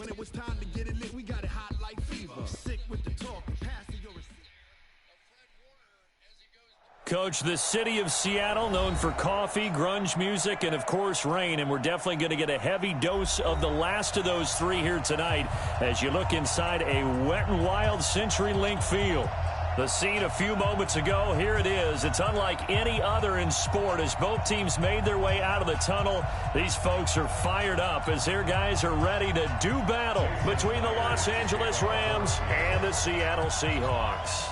When it was time to get it lit, we got it hot like fever. Sick with the talk, passing your receipt. Coach, the city of Seattle, known for coffee, grunge music, and, of course, rain. And we're definitely going to get a heavy dose of the last of those three here tonight as you look inside a Wet n Wild CenturyLink field. The scene a few moments ago, here it is. It's unlike any other in sport as both teams made their way out of the tunnel. These folks are fired up as their guys are ready to do battle between the Los Angeles Rams and the Seattle Seahawks.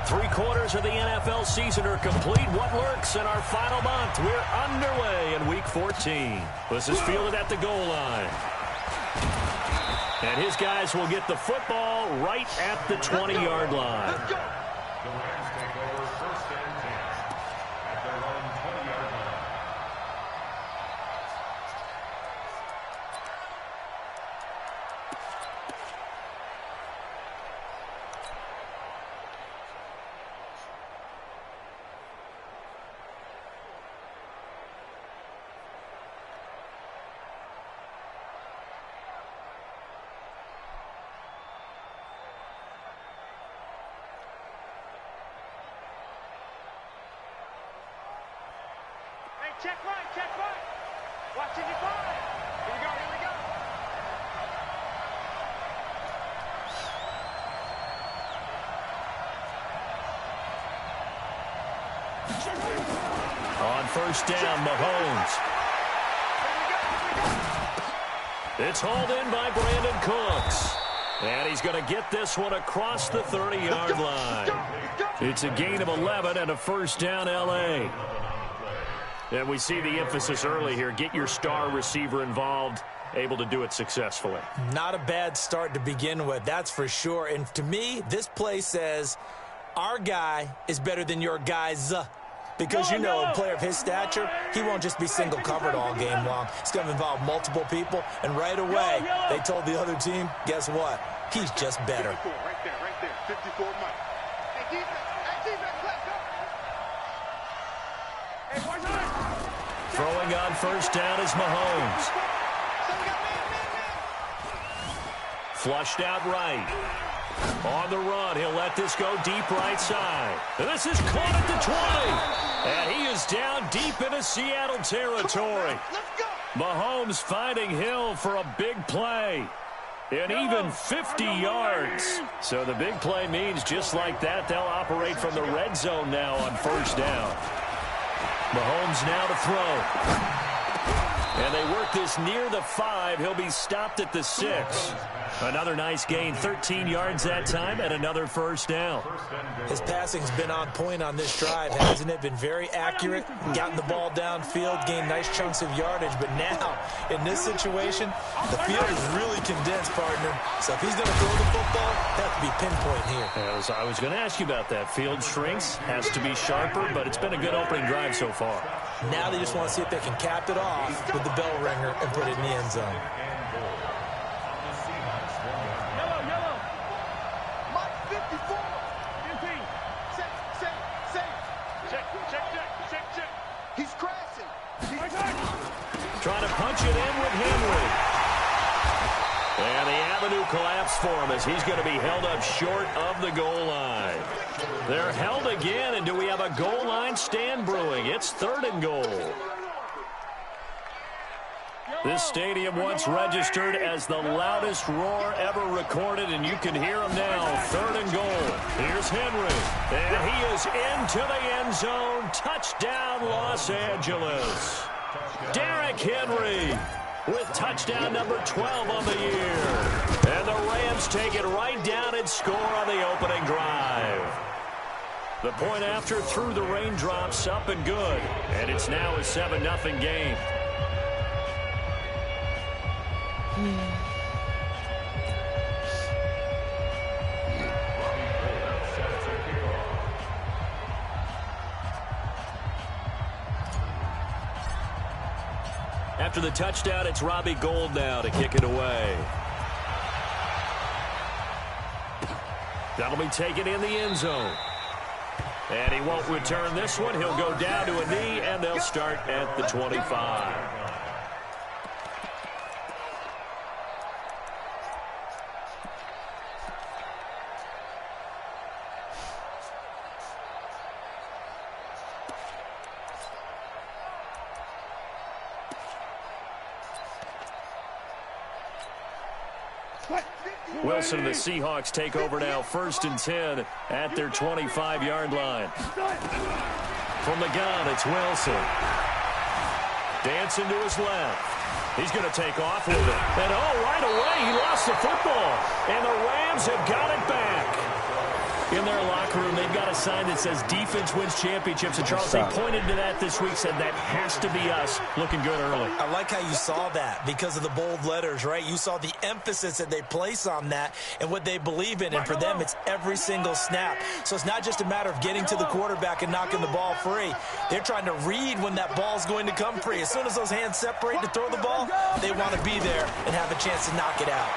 Three-quarters of the NFL season are complete. What lurks in our final month? We're underway in Week 14. This is fielded at the goal line. And his guys will get the football right at the 20-yard line. The Rams take over 1st and 10 at their own 20-yard line. Check right, check right. Watch it, you find. Here we go, here we go. On first down, Mahomes. It's hauled in by Brandon Cooks. And he's going to get this one across the 30-yard line. It's a gain of 11 and a first down, L.A. And we see the emphasis early here. Get your star receiver involved, able to do it successfully. Not a bad start to begin with, that's for sure. And to me, this play says our guy is better than your guys. Because, you know, a player of his stature, he won't just be single covered all game long. It's going to involve multiple people. And right away, they told the other team, guess what? He's just better. 54, right there. 54 Mike. Hey, defense, let's go. Hey, watch out. Throwing on first down is Mahomes. Flushed out right. On the run, he'll let this go deep right side. And this is caught at the 20. And he is down deep into Seattle territory. Mahomes finding Hill for a big play. And even 50 yards. So the big play means just like that, they'll operate from the red zone now on first down. Mahomes now to throw. And they work this near the 5. He'll be stopped at the 6. Another nice gain, 13 yards that time, and another first down. His passing's been on point on this drive, hasn't it? Been very accurate, gotten the ball downfield, gained nice chunks of yardage. But now, in this situation, the field is really condensed, partner. So if he's going to throw the football, it has to be pinpoint here. I was going to ask you about that. Field shrinks, has to be sharper, but it's been a good opening drive so far. Now they just want to see if they can cap it off with the bell ringer and put it in the end zone. Trying to punch it in with Henry. And the avenue collapsed for him as he's going to be held up short of the goal line. They're held again, and do we have a goal line stand brewing? It's 3rd and goal. This stadium once registered as the loudest roar ever recorded, and you can hear him now. 3rd and goal. Here's Henry, and he is into the end zone. Touchdown, Los Angeles. Derrick Henry with touchdown number 12 on the year. And the Rams take it right down and score on the opening drive. The point after through the raindrops, up and good. And it's now a 7-0 game. After the touchdown, it's Robbie Gould now to kick it away. That'll be taken in the end zone. And he won't return this one. He'll go down to a knee, and they'll start at the 25. Wilson and the Seahawks take over now, 1st and 10 at their 25-yard line. From the gun, it's Wilson. Dancing to his left. He's going to take off with it. And, right away, he lost the football. And the Rams have got it back. In their locker room, they've got a sign that says defense wins championships. And, Charles, they pointed to that this week, said that has to be us. Looking good early. I like how you saw that because of the bold letters, right? You saw the emphasis that they place on that and what they believe in. And for them, it's every single snap. So it's not just a matter of getting to the quarterback and knocking the ball free. They're trying to read when that ball's going to come free. As soon as those hands separate to throw the ball, they want to be there and have a chance to knock it out.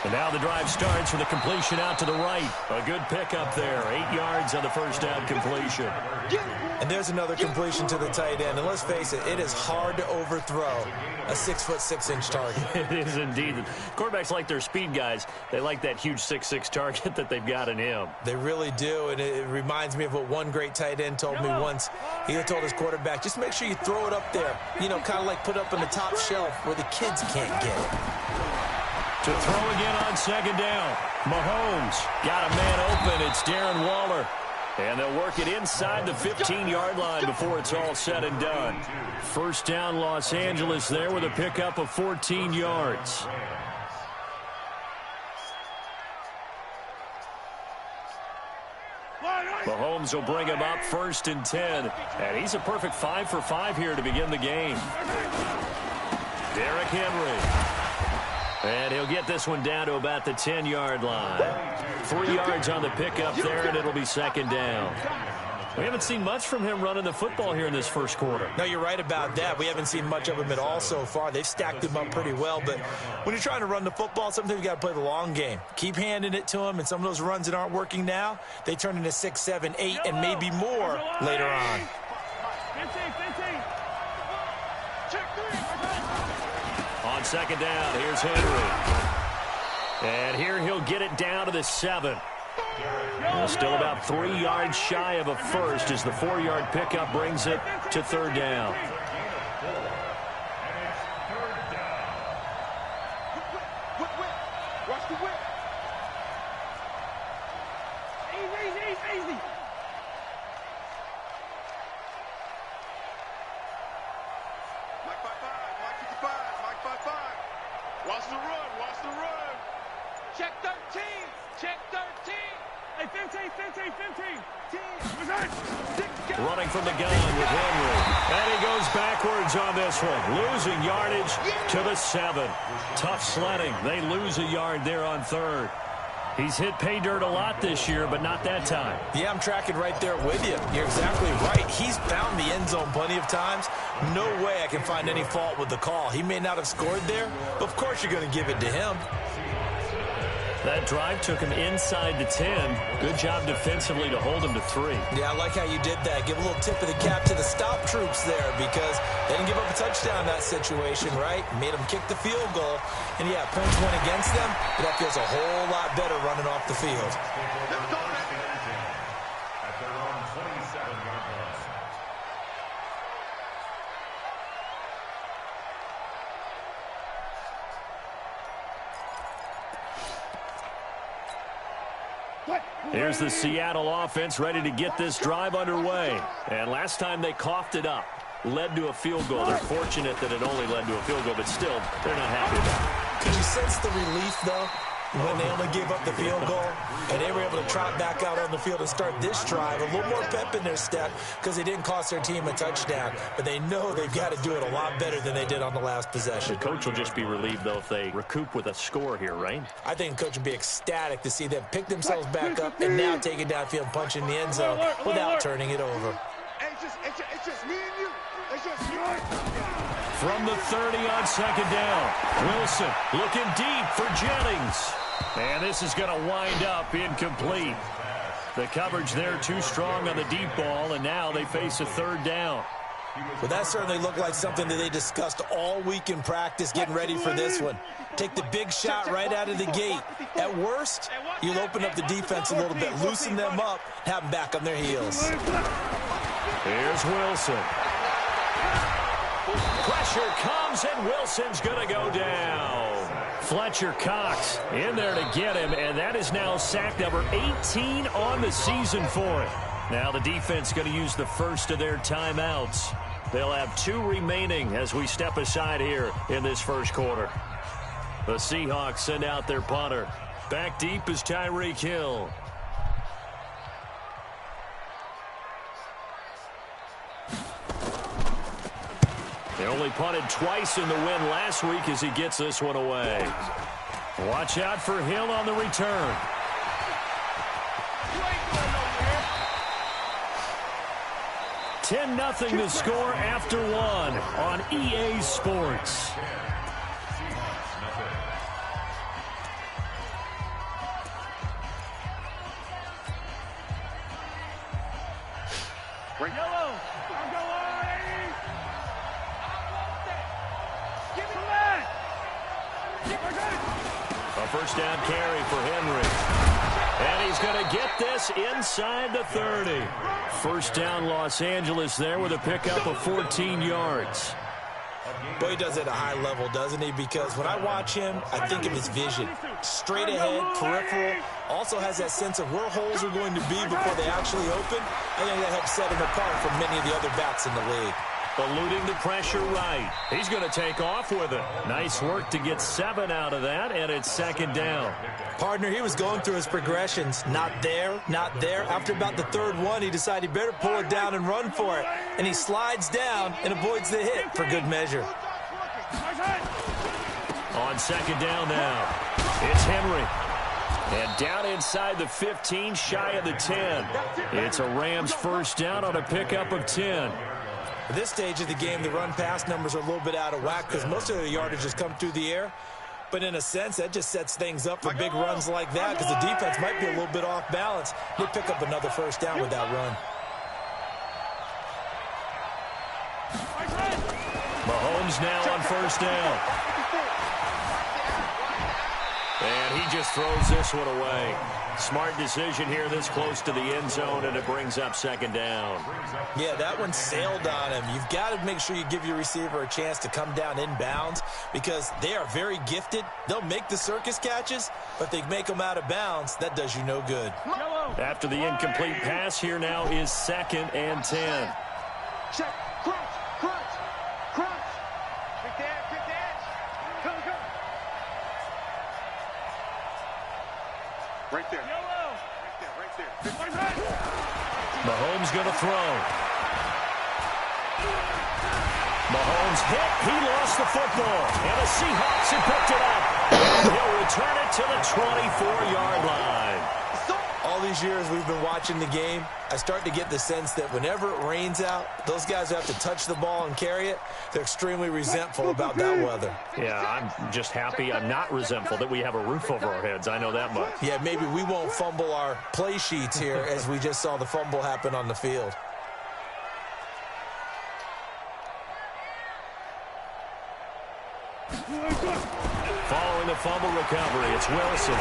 And now the drive starts with a completion out to the right. A good pickup there. 8 yards on the first down completion. And there's another completion to the tight end. And let's face it, it is hard to overthrow a 6'6" target. It is indeed. Quarterbacks like their speed guys. They like that huge 6'6" target that they've got in him. They really do. And it reminds me of what one great tight end told me once. He told his quarterback, just make sure you throw it up there. You know, kind of like put it up on the top shelf where the kids can't get it. To throw again on 2nd down. Mahomes got a man open. It's Darren Waller. And they'll work it inside the 15-yard line before it's all said and done. 1st down, Los Angeles there with a pickup of 14 yards. Mahomes will bring him up 1st and 10. And he's a perfect 5 for 5 here to begin the game. Derrick Henry. And he'll get this one down to about the 10-yard line. 3 yards on the pickup there, and it'll be 2nd down. We haven't seen much from him running the football here in this first quarter. No, you're right about that. We haven't seen much of him at all so far. They've stacked him up pretty well, but when you're trying to run the football, sometimes you got to play the long game. Keep handing it to him, and some of those runs that aren't working now, they turn into 6, 7, 8, and maybe more later on. On 2nd down, here's Henry. And here he'll get it down to the 7. Still about 3 yards shy of a first as the 4-yard pickup brings it to 3rd down. Watch the whip. Easy. Mike 5-5. Watch the run. Check 13. Hey, 15. Running from the gun with Henry. And he goes backwards on this one. Losing yardage to the 7. Tough sledding. They lose a yard there on 3rd. He's hit pay dirt a lot this year, but not that time. Yeah, I'm tracking right there with you. You're exactly right. He's found the end zone plenty of times. No way I can find any fault with the call. He may not have scored there, but of course you're going to give it to him. That drive took him inside the 10. Good job defensively to hold him to 3. Yeah, I like how you did that. Give a little tip of the cap to the stop troops there because they didn't give up a touchdown in that situation, right? Made them kick the field goal. And, yeah, points went against them, but that feels a whole lot better running off the field. At their own 27-yard line. Here's the Seattle offense ready to get this drive underway. And last time they coughed it up, led to a field goal. They're fortunate that it only led to a field goal, but still, they're not happy about it. Could you sense the relief, though, when they only gave up the field goal and they were able to trot back out on the field and start this drive? A little more pep in their step because they didn't cost their team a touchdown, but they know they've got to do it a lot better than they did on the last possession. The coach will just be relieved, though, if they recoup with a score here, right? I think the coach would be ecstatic to see them pick themselves back up and now take it downfield and punch in the end zone without turning it over. It's just me and you. It's just me. From the 30 on 2nd down, Wilson looking deep for Jennings. And this is going to wind up incomplete. The coverage there too strong on the deep ball, and now they face a third down. Well, that certainly looked like something that they discussed all week in practice getting ready for this one. Take the big shot right out of the gate. At worst, you'll open up the defense a little bit, loosen them up, have them back on their heels. Here's Wilson. Pressure comes, and Wilson's going to go down. Fletcher Cox in there to get him, and that is now sack number 18 on the season for it. Now the defense going to use the first of their timeouts. They'll have 2 remaining as we step aside here in this first quarter. The Seahawks send out their punter. Back deep is Tyreek Hill. They only punted twice in the win last week as he gets this one away. Watch out for Hill on the return. $10-0 to score after 1 on EA Sports. Yellow. I'm going. Give me that. A first down carry for Henry. And he's going to get this inside the 30. First down Los Angeles there with a pickup of 14 yards. Boy, he does it at a high level, doesn't he? Because when I watch him, I think of his vision. Straight ahead, peripheral. Also has that sense of where holes are going to be before they actually open. I think that helps set him apart from many of the other backs in the league. Eluding the pressure right. He's going to take off with it. Nice work to get 7 out of that, and it's second down. Partner, he was going through his progressions. Not there, not there. After about the third one, he decided he better pull it down and run for it. And he slides down and avoids the hit for good measure. On second down now, it's Henry. And down inside the 15, shy of the 10. It's a Rams first down on a pickup of 10. At this stage of the game, the run-pass numbers are a little bit out of whack because most of the yardage has come through the air. But in a sense, that just sets things up for big runs like that because the defense might be a little bit off balance. They pick up another first down with that run. Mahomes now on first down. And he just throws this one away. Smart decision here this close to the end zone, and it brings up second down. Yeah, that one sailed on him. You've got to make sure you give your receiver a chance to come down inbounds because they are very gifted. They'll make the circus catches, but they make them out of bounds. That does you no good. After the incomplete pass, here now is second and 10. Check. Crunch. Quick dash. Come. Right there. Right there. Mahomes going to throw. Mahomes hit. He lost the football. And the Seahawks have picked it up. And he'll return it to the 24-yard line. All these years we've been watching the game, I start to get the sense that whenever it rains out, those guys who have to touch the ball and carry it, they're extremely resentful about that weather. Yeah, I'm just happy I'm not resentful that we have a roof over our heads. I know that much. Yeah, maybe we won't fumble our play sheets here as we just saw the fumble happen on the field. Following the fumble recovery, it's Wilson.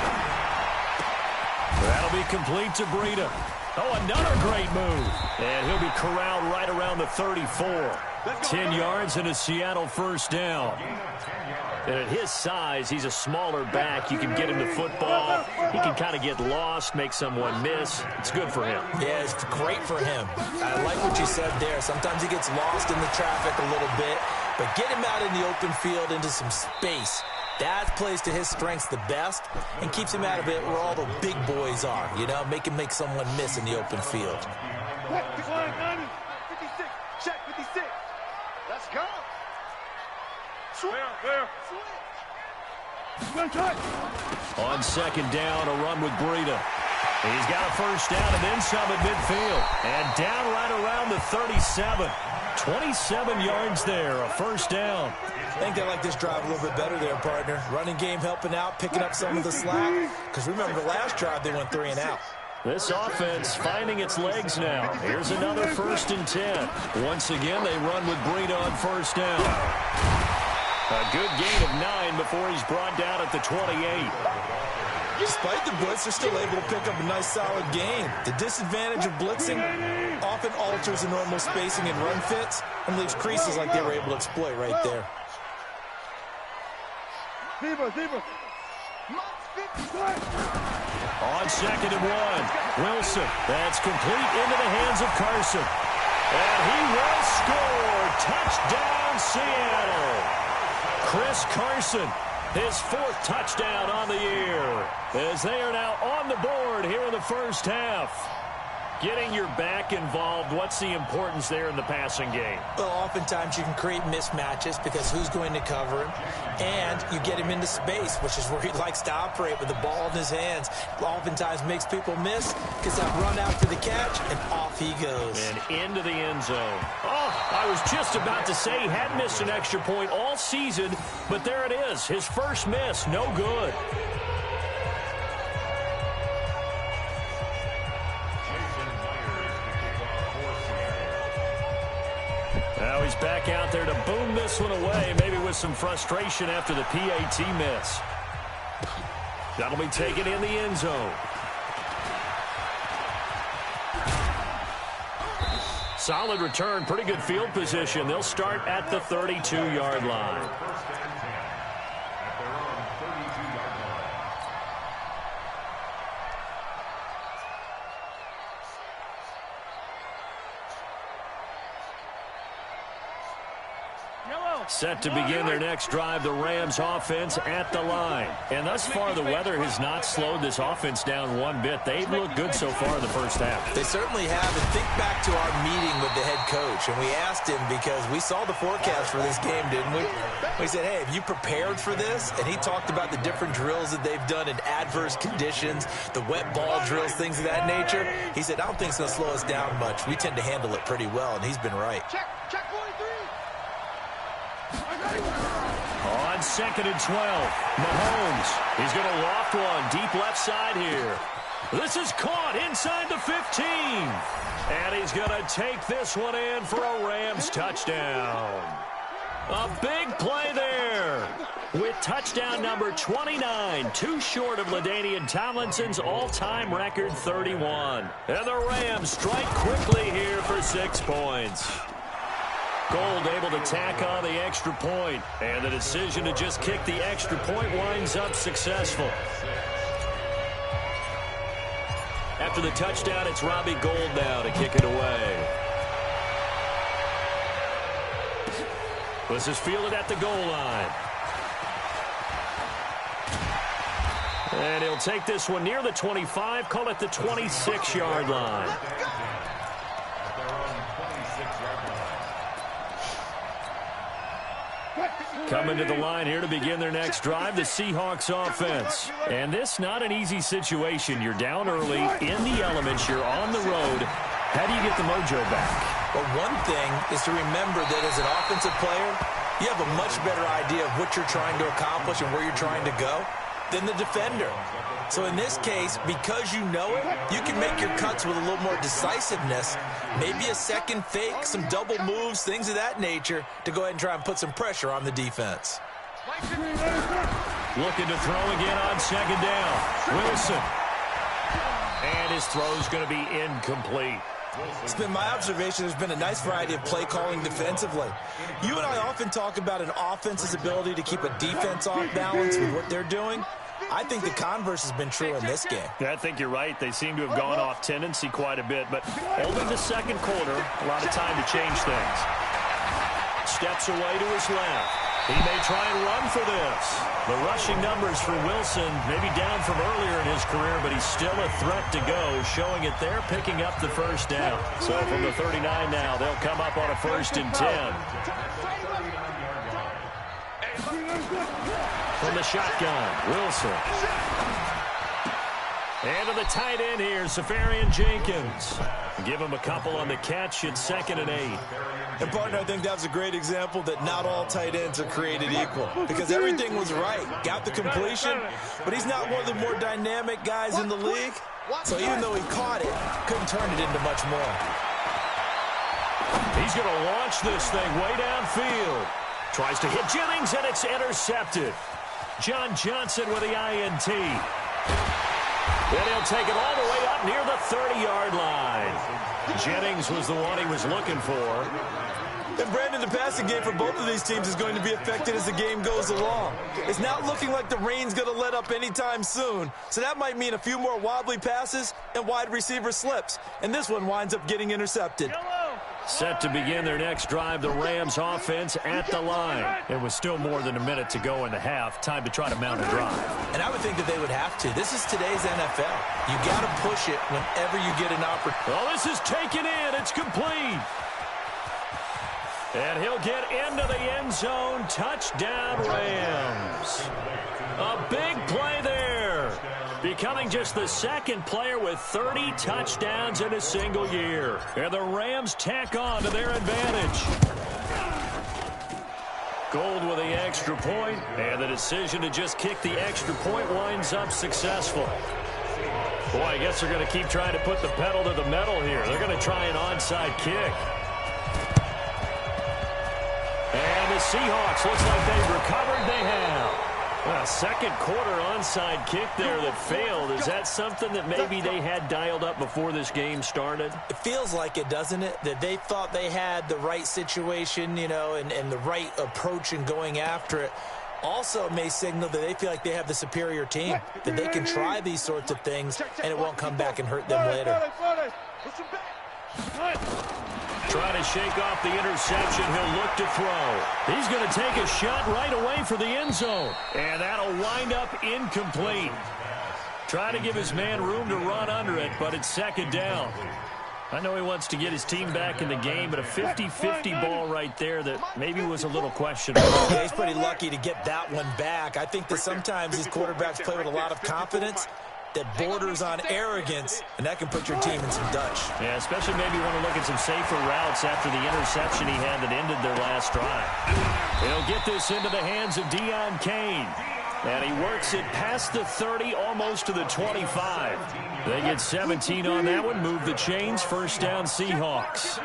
That'll be complete to Breida. Oh, another great move. And he'll be corralled right around the 34. 10 yards and a Seattle first down. And at his size, he's a smaller back. You can get him the football. He can kind of get lost, make someone miss. It's good for him. Yeah, it's great for him. I like what you said there. Sometimes he gets lost in the traffic a little bit, but get him out in the open field into some space. That plays to his strengths the best and keeps him out of it where all the big boys are, you know, make someone miss in the open field. 56, check 56. Let's go. There. On second down, a run with Breida. He's got a first down and then some at midfield. And down right around the 37. 27 yards there, a first down. I think they like this drive a little bit better there, partner. Running game helping out, picking up some of the slack. Because remember, the last drive they went 3 and out. This offense finding its legs now. Here's another 1st and 10. Once again, they run with Breida on first down. A good gain of 9 before he's brought down at the 28. Despite the blitz, they're still able to pick up a nice, solid gain. The disadvantage of blitzing often alters the normal spacing and run fits and leaves creases like they were able to exploit right there. On 2nd and 1, Wilson. That's complete into the hands of Carson. And he will score. Touchdown, Seattle. Chris Carson, his 4th touchdown on the year, as they are now on the board here in the first half. Getting your back involved, what's the importance there in the passing game? Well, oftentimes you can create mismatches because who's going to cover him, and you get him into space, which is where he likes to operate with the ball in his hands. Oftentimes makes people miss, gets that run out for the catch, and off he goes. And into the end zone. Oh, I was just about to say he had missed an extra point all season, but there it is, his first miss, no good. Now he's back out there to boom this one away, maybe with some frustration after the PAT miss. That'll be taken in the end zone. Solid return, pretty good field position. They'll start at the 32-yard line. Set to begin their next drive, the Rams offense at the line. And thus far, the weather has not slowed this offense down one bit. They've looked good so far in the first half. They certainly have. And think back to our meeting with the head coach. And we asked him because we saw the forecast for this game, didn't we? We said, hey, have you prepared for this? And he talked about the different drills that they've done in adverse conditions, the wet ball drills, things of that nature. He said, I don't think it's going to slow us down much. We tend to handle it pretty well, and he's been right. Check 43. On 2nd and 12, Mahomes. He's going to loft one deep left side here. This is caught inside the 15. And he's going to take this one in for a Rams touchdown. A big play there with touchdown number 29, too short of LaDainian Tomlinson's all-time record 31. And the Rams strike quickly here for 6 points. Gold able to tack on the extra point, and the decision to just kick the extra point winds up successful. After the touchdown, it's Robbie Gould now to kick it away. This is fielded at the goal line. And he'll take this one near the 25, call it the 26-yard line. Coming to the line here to begin their next drive, the Seahawks offense. And this not an easy situation. You're down early, in the elements, you're on the road. How do you get the mojo back? Well, one thing is to remember that as an offensive player, you have a much better idea of what you're trying to accomplish and where you're trying to go than the defender. So in this case, because you know it, you can make your cuts with a little more decisiveness, maybe a second fake, some double moves, things of that nature, to go ahead and try and put some pressure on the defense. Looking to throw again on 2nd down. Wilson. And his throw's going to be incomplete. It's been my observation there's been a nice variety of play calling defensively. You and I often talk about an offense's ability to keep a defense off balance with what they're doing. I think the converse has been true in this game. I think you're right. They seem to have gone off tendency quite a bit, but only the second quarter, a lot of time to change things. Steps away to his left. He may try and run for this. The rushing numbers for Wilson maybe down from earlier in his career, but he's still a threat to go, showing it there, picking up the first down. So from the 39 now, they'll come up on a 1st and 10. From the shotgun, Wilson. And to the tight end here, Safarian Jenkins. Give him a couple on the catch. It's 2nd and 8. And, partner, I think that was a great example that not all tight ends are created equal because everything was right. Got the completion, but he's not one of the more dynamic guys in the league. So even though he caught it, couldn't turn it into much more. He's going to launch this thing way downfield. Tries to hit Jennings, and it's intercepted. John Johnson with the INT. Then he'll take it all the way up near the 30-yard line. Jennings was the one he was looking for. And, Brandon, the passing game for both of these teams is going to be affected as the game goes along. It's not looking like the rain's going to let up anytime soon, so that might mean a few more wobbly passes and wide receiver slips. And this one winds up getting intercepted. Set to begin their next drive, the Rams offense at the line. It was still more than a minute to go in the half. Time to try to mount a drive. And I would think that they would have to. This is today's NFL. You got to push it whenever you get an opportunity. Well, this is taken in. It's complete. And he'll get into the end zone. Touchdown, Rams. A big play there. Becoming just the second player with 30 touchdowns in a single year. And the Rams tack on to their advantage. Gold with the extra point, and the decision to just kick the extra point winds up successful. Boy, I guess they're going to keep trying to put the pedal to the metal here. They're going to try an onside kick. And the Seahawks, looks like they've recovered. They have. Well, second quarter onside kick there that failed. Is that something that maybe they had dialed up before this game started? It feels like it, doesn't it? That they thought they had the right situation, you know, and the right approach in going after it. Also may signal that they feel like they have the superior team, that they can try these sorts of things, and it won't come back and hurt them later. Trying to shake off the interception. He'll look to throw. He's going to take a shot right away for the end zone. And that'll wind up incomplete. Trying to give his man room to run under it, but it's 2nd down. I know he wants to get his team back in the game, but a 50-50 ball right there that maybe was a little questionable. Yeah, he's pretty lucky to get that one back. I think that sometimes these quarterbacks play with a lot of confidence that borders on arrogance, and that can put your team in some Dutch. Yeah, especially maybe want to look at some safer routes after the interception he had that ended their last drive. He'll get this into the hands of Deion Kane. And he works it past the 30, almost to the 25. They get 17 on that one, move the chains, 1st down Seahawks.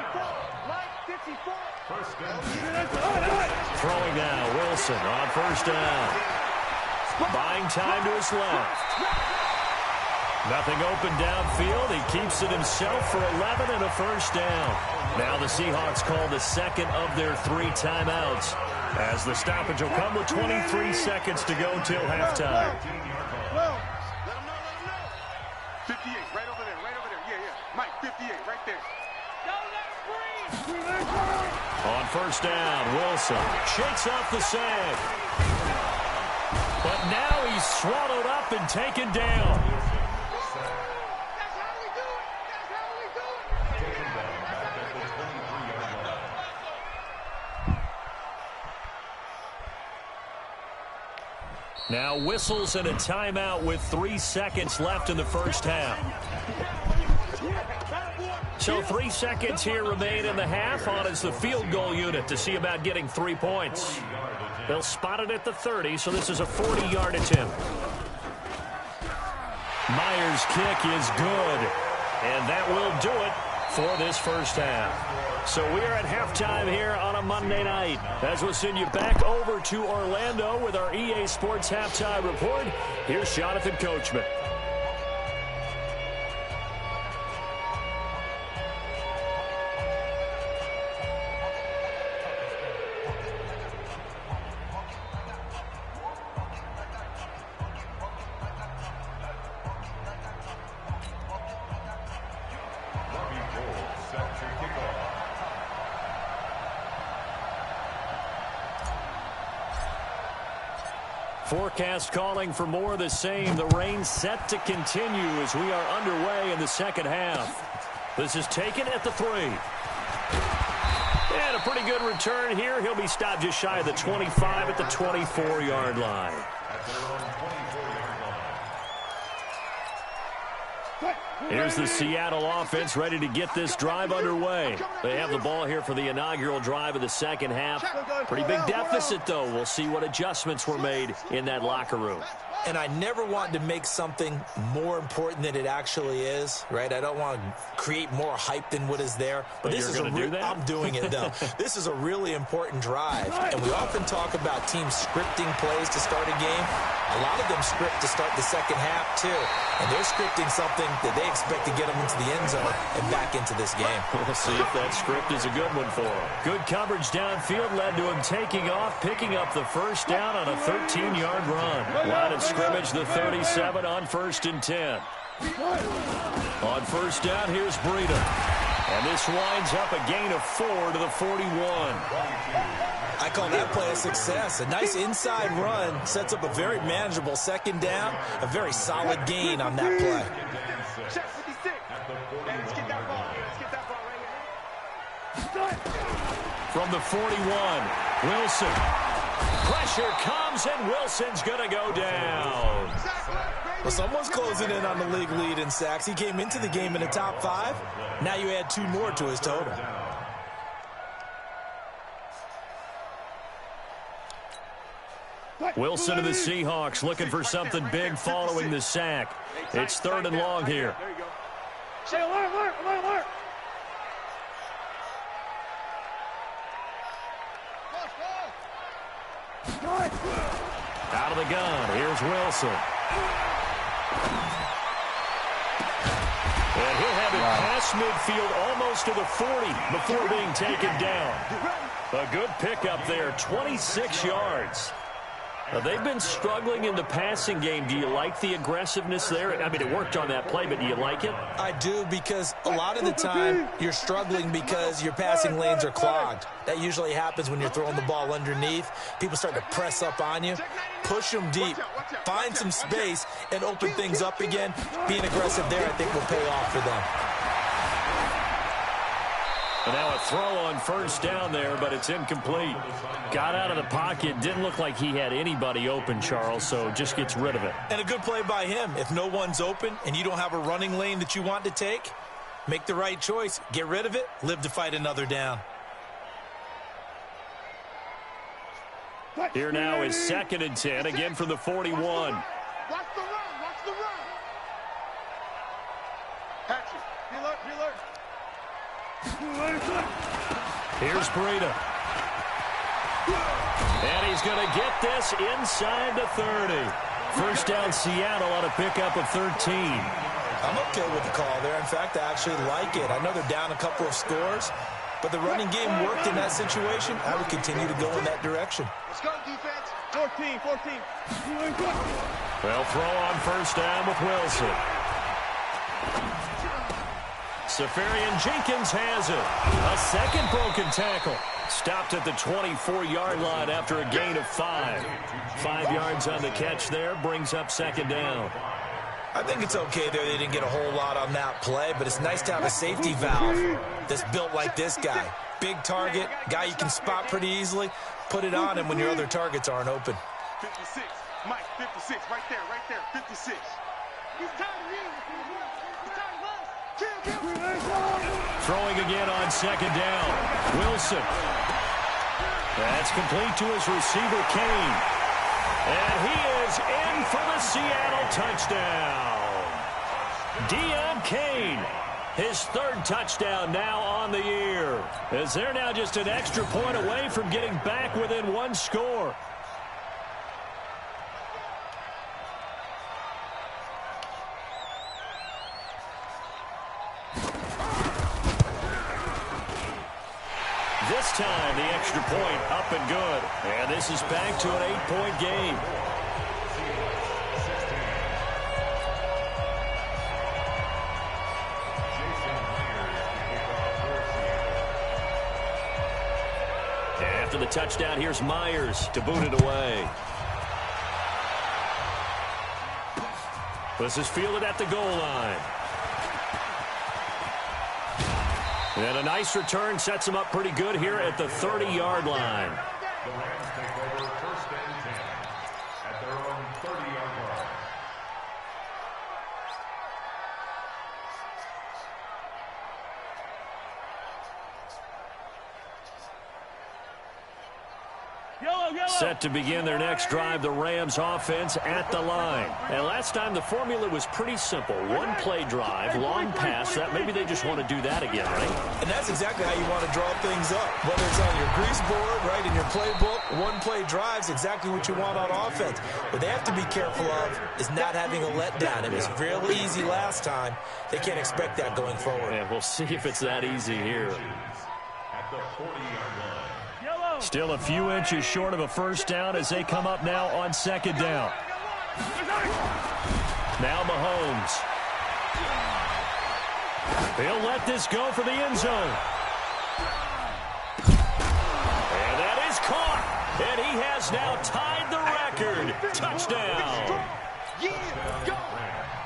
Throwing now, Wilson on 1st down. Buying time to his left. Nothing open downfield. He keeps it himself for 11 and a 1st down. Now the Seahawks call the 2nd of their 3 timeouts, as the stoppage will come with 23 seconds to go till halftime. 58, right over there, yeah. Mike, 58, right there. On 1st down, Wilson shakes off the sag. But now he's swallowed up and taken down. Now whistles and a timeout with 3 seconds left in the 1st half. So 3 seconds here remain in the half. On is the field goal unit to see about getting 3 points. They'll spot it at the 30, so this is a 40-yard attempt. Myers' kick is good, and that will do it for this 1st half. So we are at halftime here on a Monday night, as we'll send you back over to Orlando with our EA Sports Halftime Report. Here's Jonathan Coachman. Forecast calling for more of the same. The rain set to continue as we are underway in the 2nd half. This is taken at the 3. And a pretty good return here. He'll be stopped just shy of the 25 at the 24-yard line. Here's the Seattle offense ready to get this drive underway. They have the ball here for the inaugural drive of the second half. Pretty big deficit, though. We'll see what adjustments were made in that locker room. And I never want to make something more important than it actually is, right? I don't want to create more hype than what is there. But this is I'm doing it, though. This is a really important drive. And we often talk about teams scripting plays to start a game. A lot of them script to start the second half, too. And they're scripting something that they expect to get them into the end zone and back into this game. We'll see if that script is a good one for them. Good coverage downfield led to him taking off, picking up the first down on a 13-yard run. Line of scrimmage, the 37 on 1st and 10. On first down, here's Breida. And this winds up a gain of 4 to the 41. I call that play a success. A nice inside run sets up a very manageable second down, a very solid gain on that play. From the 41, Wilson. Pressure comes, and Wilson's going to go down. Well, someone's closing in on the league lead in sacks. He came into the game in the top 5. Now you add 2 more to his total. Wilson of the Seahawks looking for something big following the sack. It's 3rd and long here. Say alert, alert, alert, alert. Out of the gun, here's Wilson. And he'll have it past midfield almost to the 40 before being taken down. A good pickup there, 26 yards. Now, they've been struggling in the passing game. Do you like the aggressiveness there? I mean, it worked on that play, but do you like it? I do, because a lot of the time you're struggling because your passing lanes are clogged. That usually happens when you're throwing the ball underneath. People start to press up on you. Push them deep. Find some space and open things up again. Being aggressive there, I think, will pay off for them. And now a throw on first down there, but it's incomplete. Got out of the pocket. Didn't look like he had anybody open, Charles, so just gets rid of it. And a good play by him. If no one's open and you don't have a running lane that you want to take, make the right choice. Get rid of it. Live to fight another down. Here now is 2nd and 10, again from the 41. Watch the run, watch the run. Patrick, be alert, be alert. Here's Breida. And he's going to get this inside the 30. First down, Seattle on a pickup of 13. I'm okay with the call there. In fact, I actually like it. I know they're down a couple of scores, but the running game worked in that situation. I would continue to go in that direction. Let's go, defense. 14, 14. Well, throw on first down with Wilson. Safarian Jenkins has it. A second broken tackle. Stopped at the 24-yard line after a gain of 5. 5 yards on the catch there. Brings up 2nd down. I think it's okay there. They didn't get a whole lot on that play, but it's nice to have a safety valve that's built like this guy. Big target, guy you can spot pretty easily. Put it on him when your other targets aren't open. 56. Mike, 56. Right there, 56. He's tired of you. He's tired of us. Throwing again on 2nd down. Wilson. That's complete to his receiver, Kane. And he is in for the Seattle touchdown. Deon Kane, his 3rd touchdown now on the year. As they're now just an extra point away from getting back within 1 score. This time, the extra point up and good. And this is back to an 8-point game. After the touchdown, here's Myers to boot it away. This is fielded at the goal line. And a nice return sets him up pretty good here at the 30-yard line. The Rams take over 1st and 10 at their own 30-yard line. Set to begin their next drive, the Rams offense at the line. And last time the formula was pretty simple. One play drive, long pass. That maybe they just want to do that again, right? And that's exactly how you want to draw things up. Whether it's on your grease board, right, in your playbook, one play drive's exactly what you want on offense. What they have to be careful of is not having a letdown. It was real easy last time. They can't expect that going forward. And we'll see if it's that easy here. At the 40-yard line. Still a few inches short of a first down as they come up now on second down. Now Mahomes. He'll let this go for the end zone. And that is caught. And he has now tied the record. Touchdown.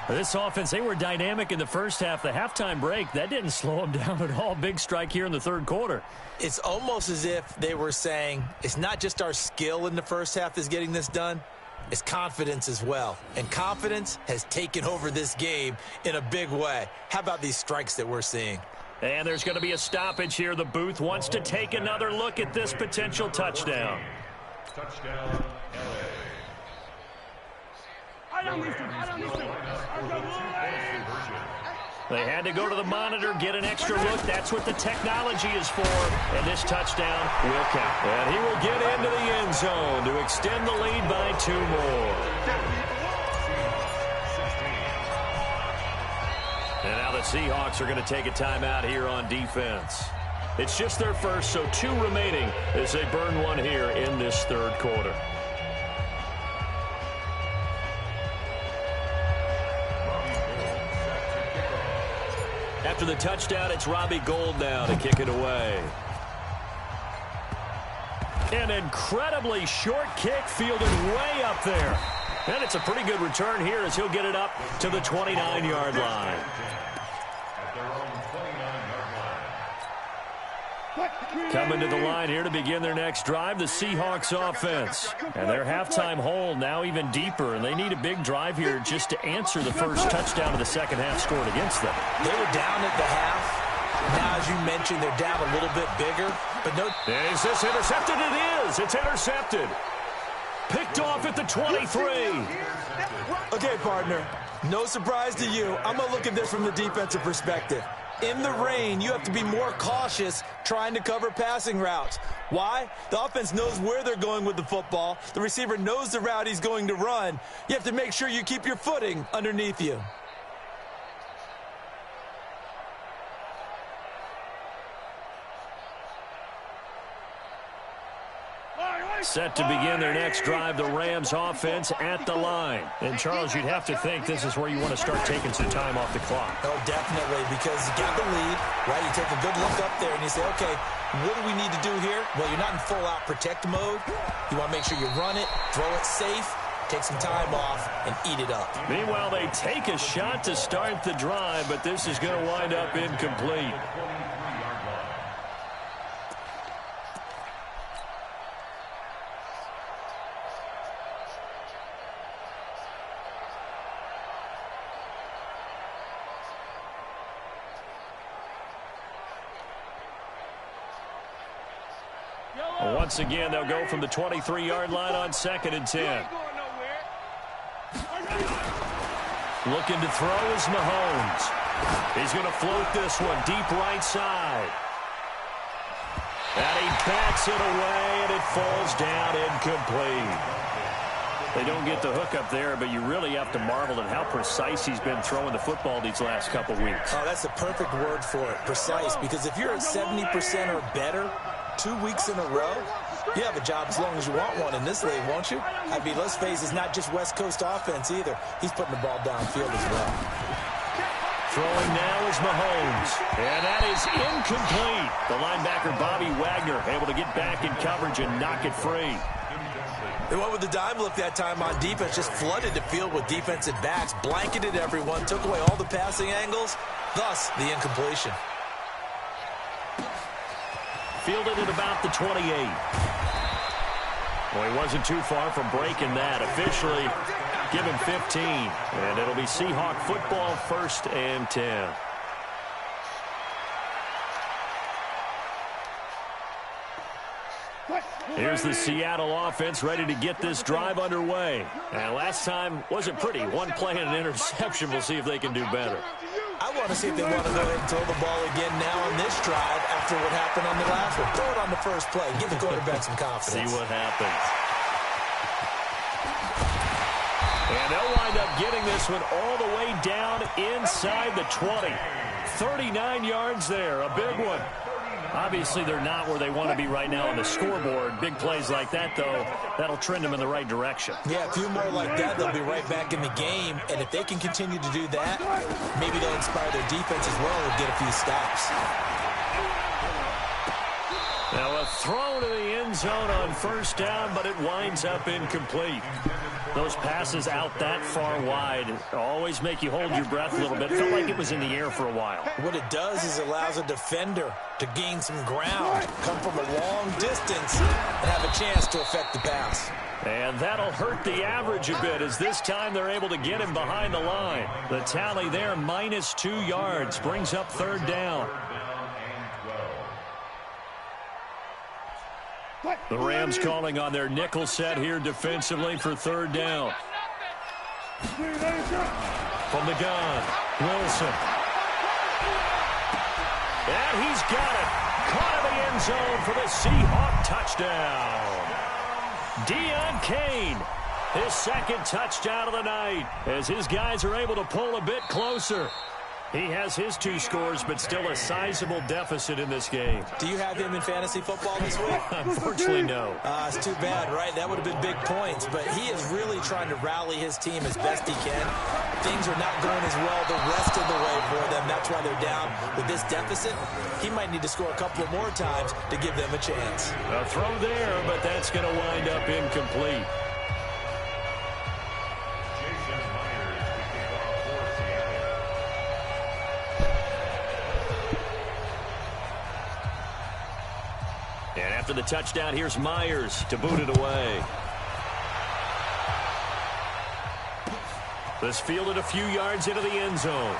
This offense, they were dynamic in the first half. The halftime break, that didn't slow them down at all. Big strike here in the third quarter. It's almost as if they were saying, it's not just our skill in the first half that's getting this done, it's confidence as well. And confidence has taken over this game in a big way. How about these strikes that we're seeing? And there's going to be a stoppage here. The booth wants to take another look at this potential touchdown. Touchdown, LA. They had to go to the monitor, get an extra look. That's what the technology is for. And this touchdown will count. And he will get into the end zone to extend the lead by 2 more. And now the Seahawks are going to take a timeout here on defense. It's just their first, so 2 remaining as they burn one here in this third quarter. After the touchdown, it's Robbie Gould now to kick it away. An incredibly short kick fielded way up there. And it's a pretty good return here as he'll get it up to the 29-yard line. At their own 29-yard line. Coming to the line here to begin their next drive, the Seahawks offense. And their halftime hole now even deeper, and they need a big drive here just to answer the first touchdown of the second half scored against them. They were down at the half. Now, as you mentioned, they're down a little bit bigger. But no. Is this intercepted? It is. It's intercepted. Picked off at the 23. Okay, partner, no surprise to you. I'm going to look at this from the defensive perspective. In the rain, you have to be more cautious trying to cover passing routes. Why? The offense knows where they're going with the football. The receiver knows the route he's going to run. You have to make sure you keep your footing underneath you. Set to begin their next drive, the Rams offense at the line. And, Charles, you'd have to think this is where you want to start taking some time off the clock. Oh, definitely, because you got the lead, right? You take a good look up there and you say, okay, what do we need to do here? Well, you're not in full-out protect mode. You want to make sure you run it, throw it safe, take some time off, and eat it up. Meanwhile, they take a shot to start the drive, but this is going to wind up incomplete. Once again, they'll go from the 23-yard line on 2nd and 10. Looking to throw is Mahomes. He's going to float this one deep right side. And he bats it away, and it falls down incomplete. They don't get the hook up there, but you really have to marvel at how precise he's been throwing the football these last couple weeks. Oh, that's the perfect word for it, precise, because if you're at 70% or better 2 weeks in a row, you have a job as long as you want one in this league, won't you? I mean, let's face it, it's not just West Coast offense either. He's putting the ball downfield as well. Throwing now is Mahomes, and that is incomplete. The linebacker, Bobby Wagner, able to get back in coverage and knock it free. They went with the dime look that time on defense, just flooded the field with defensive backs, blanketed everyone, took away all the passing angles, thus the incompletion. Fielded at about the 28. Well, he wasn't too far from breaking that. Officially, give him 15. And it'll be Seahawk football, 1st and 10. Here's the Seattle offense ready to get this drive underway. And last time wasn't pretty. One play and an interception. We'll see if they can do better. I want to see if they want to go ahead and throw the ball again now on this drive after what happened on the last one. Throw it on the first play. Give the quarterback some confidence. See what happens. And they'll wind up getting this one all the way down inside the 20. 39 yards there. A big one. Obviously, they're not where they want to be right now on the scoreboard. Big plays like that, though, that'll trend them in the right direction. Yeah, a few more like that, they'll be right back in the game. And if they can continue to do that, maybe they'll inspire their defense as well and get a few stops. Now a throw to the end zone on first down, but it winds up incomplete. Those passes out that far wide always make you hold your breath a little bit. It felt like it was in the air for a while. What it does is it allows a defender to gain some ground, come from a long distance, and have a chance to affect the pass. And that'll hurt the average a bit as this time they're able to get him behind the line. The tally there, -2 yards, brings up third down. The Rams calling on their nickel set here defensively for third down. From the gun, Wilson. And he's got it. Caught in the end zone for the Seahawk touchdown. Deion Kane, his second touchdown of the night, as his guys are able to pull a bit closer. He has his 2 scores, but still a sizable deficit in this game. Do you have him in fantasy football this week? Unfortunately, no. It's too bad, right? That would have been big points. But he is really trying to rally his team as best he can. Things are not going as well the rest of the way for them. That's why they're down with this deficit. He might need to score a couple of more times to give them a chance. A throw there, but that's going to wind up incomplete. And after the touchdown, here's Myers to boot it away. This fielded a few yards into the end zone.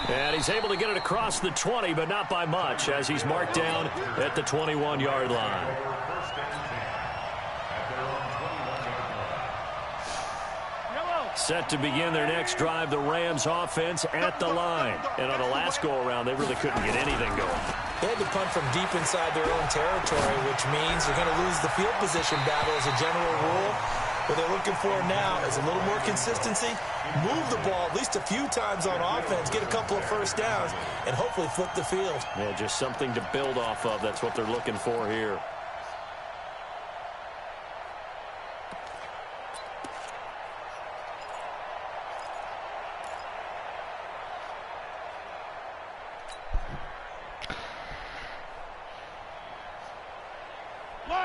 And he's able to get it across the 20, but not by much, as he's marked down at the 21-yard line. Set to begin their next drive, the Rams offense at the line. And on the last go-around, they really couldn't get anything going. They had to punt from deep inside their own territory, which means they're going to lose the field position battle as a general rule. What they're looking for now is a little more consistency, move the ball at least a few times on offense, get a couple of first downs, and hopefully flip the field. Yeah, just something to build off of. That's what they're looking for here.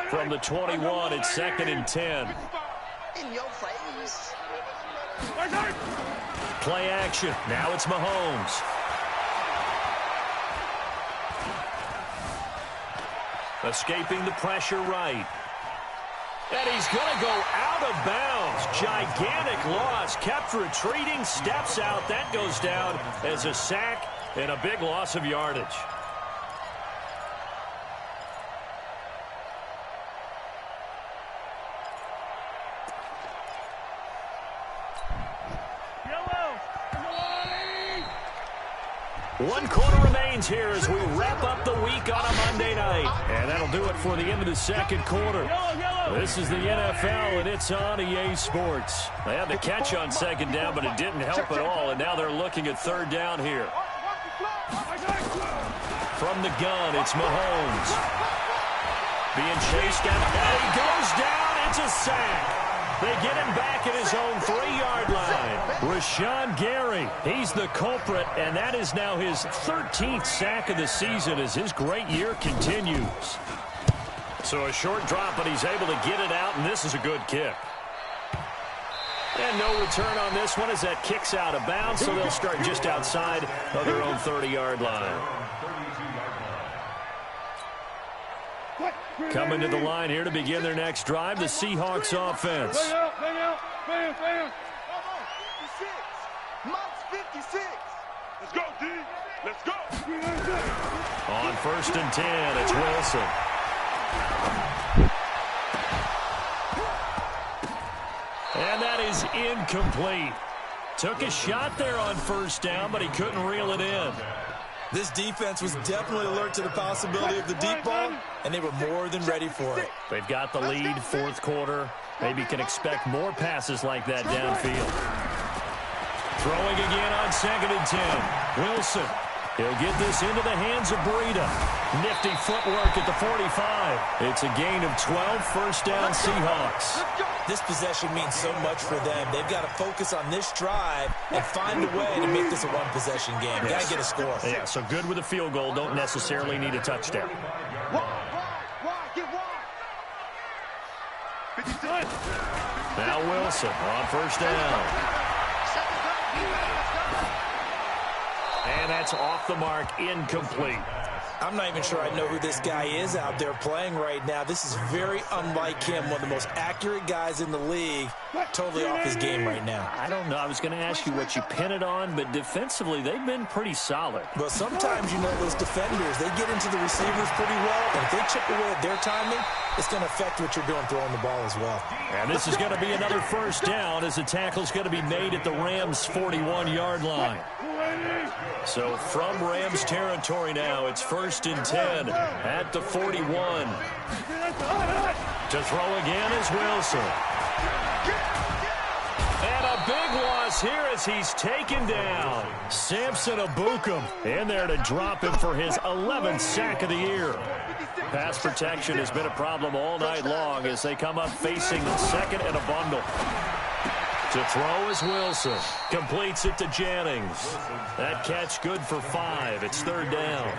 From the 21, it's 2nd and 10. In your face. Play action. Now it's Mahomes. Escaping the pressure right. And he's going to go out of bounds. Gigantic loss. Kept retreating. Steps out. That goes down as a sack and a big loss of yardage. One quarter remains here as we wrap up the week on a Monday night. And that'll do it for the end of the second quarter. This is the NFL, and it's on EA Sports. They had the catch on second down, but it didn't help at all. And now they're looking at third down here. From the gun, it's Mahomes. Being chased down. And he goes down. It's a sack. They get him back at his own 3-yard line. Rashawn Gary, he's the culprit, and that is now his 13th sack of the season as his great year continues. So a short drop, but he's able to get it out, and this is a good kick. And no return on this one as that kicks out of bounds, so they'll start just outside of their own 30-yard line. Coming to the line here to begin their next drive, the Seahawks offense. Let's go, D. Let's go. On 1st and 10, it's Wilson. And that is incomplete. Took a shot there on 1st down, but he couldn't reel it in. This defense was definitely alert to the possibility of the deep ball, and they were more than ready for it. They've got the lead, 4th quarter. Maybe can expect more passes like that downfield. Throwing again on 2nd and 10. Wilson. He'll get this into the hands of Breida. Nifty footwork at the 45. It's a gain of 12, 1st down Seahawks. This possession means so much for them. They've got to focus on this drive and find a way to make this a one-possession game. Got to get a score. Yeah, so good with a field goal. Don't necessarily need a touchdown. Now Wilson on 1st down. And that's off the mark, incomplete. I'm not even sure I know who this guy is out there playing right now. This is very unlike him, one of the most accurate guys in the league, totally off his game right now. I don't know. I was going to ask you what you pin it on, but defensively, they've been pretty solid. But sometimes, you know, those defenders, they get into the receivers pretty well, and if they chip away at their timing, it's going to affect what you're doing throwing the ball as well. And this is going to be another 1st down as the tackle's going to be made at the Rams' 41-yard line. So from Rams territory now, it's 1st and 10 at the 41. To throw again is Wilson. And a big loss here as he's taken down. Samson Abukum in there to drop him for his 11th sack of the year. Pass protection has been a problem all night long as they come up facing 2nd and a bundle. To throw is Wilson. Completes it to Jennings. That catch good for 5. It's 3rd down.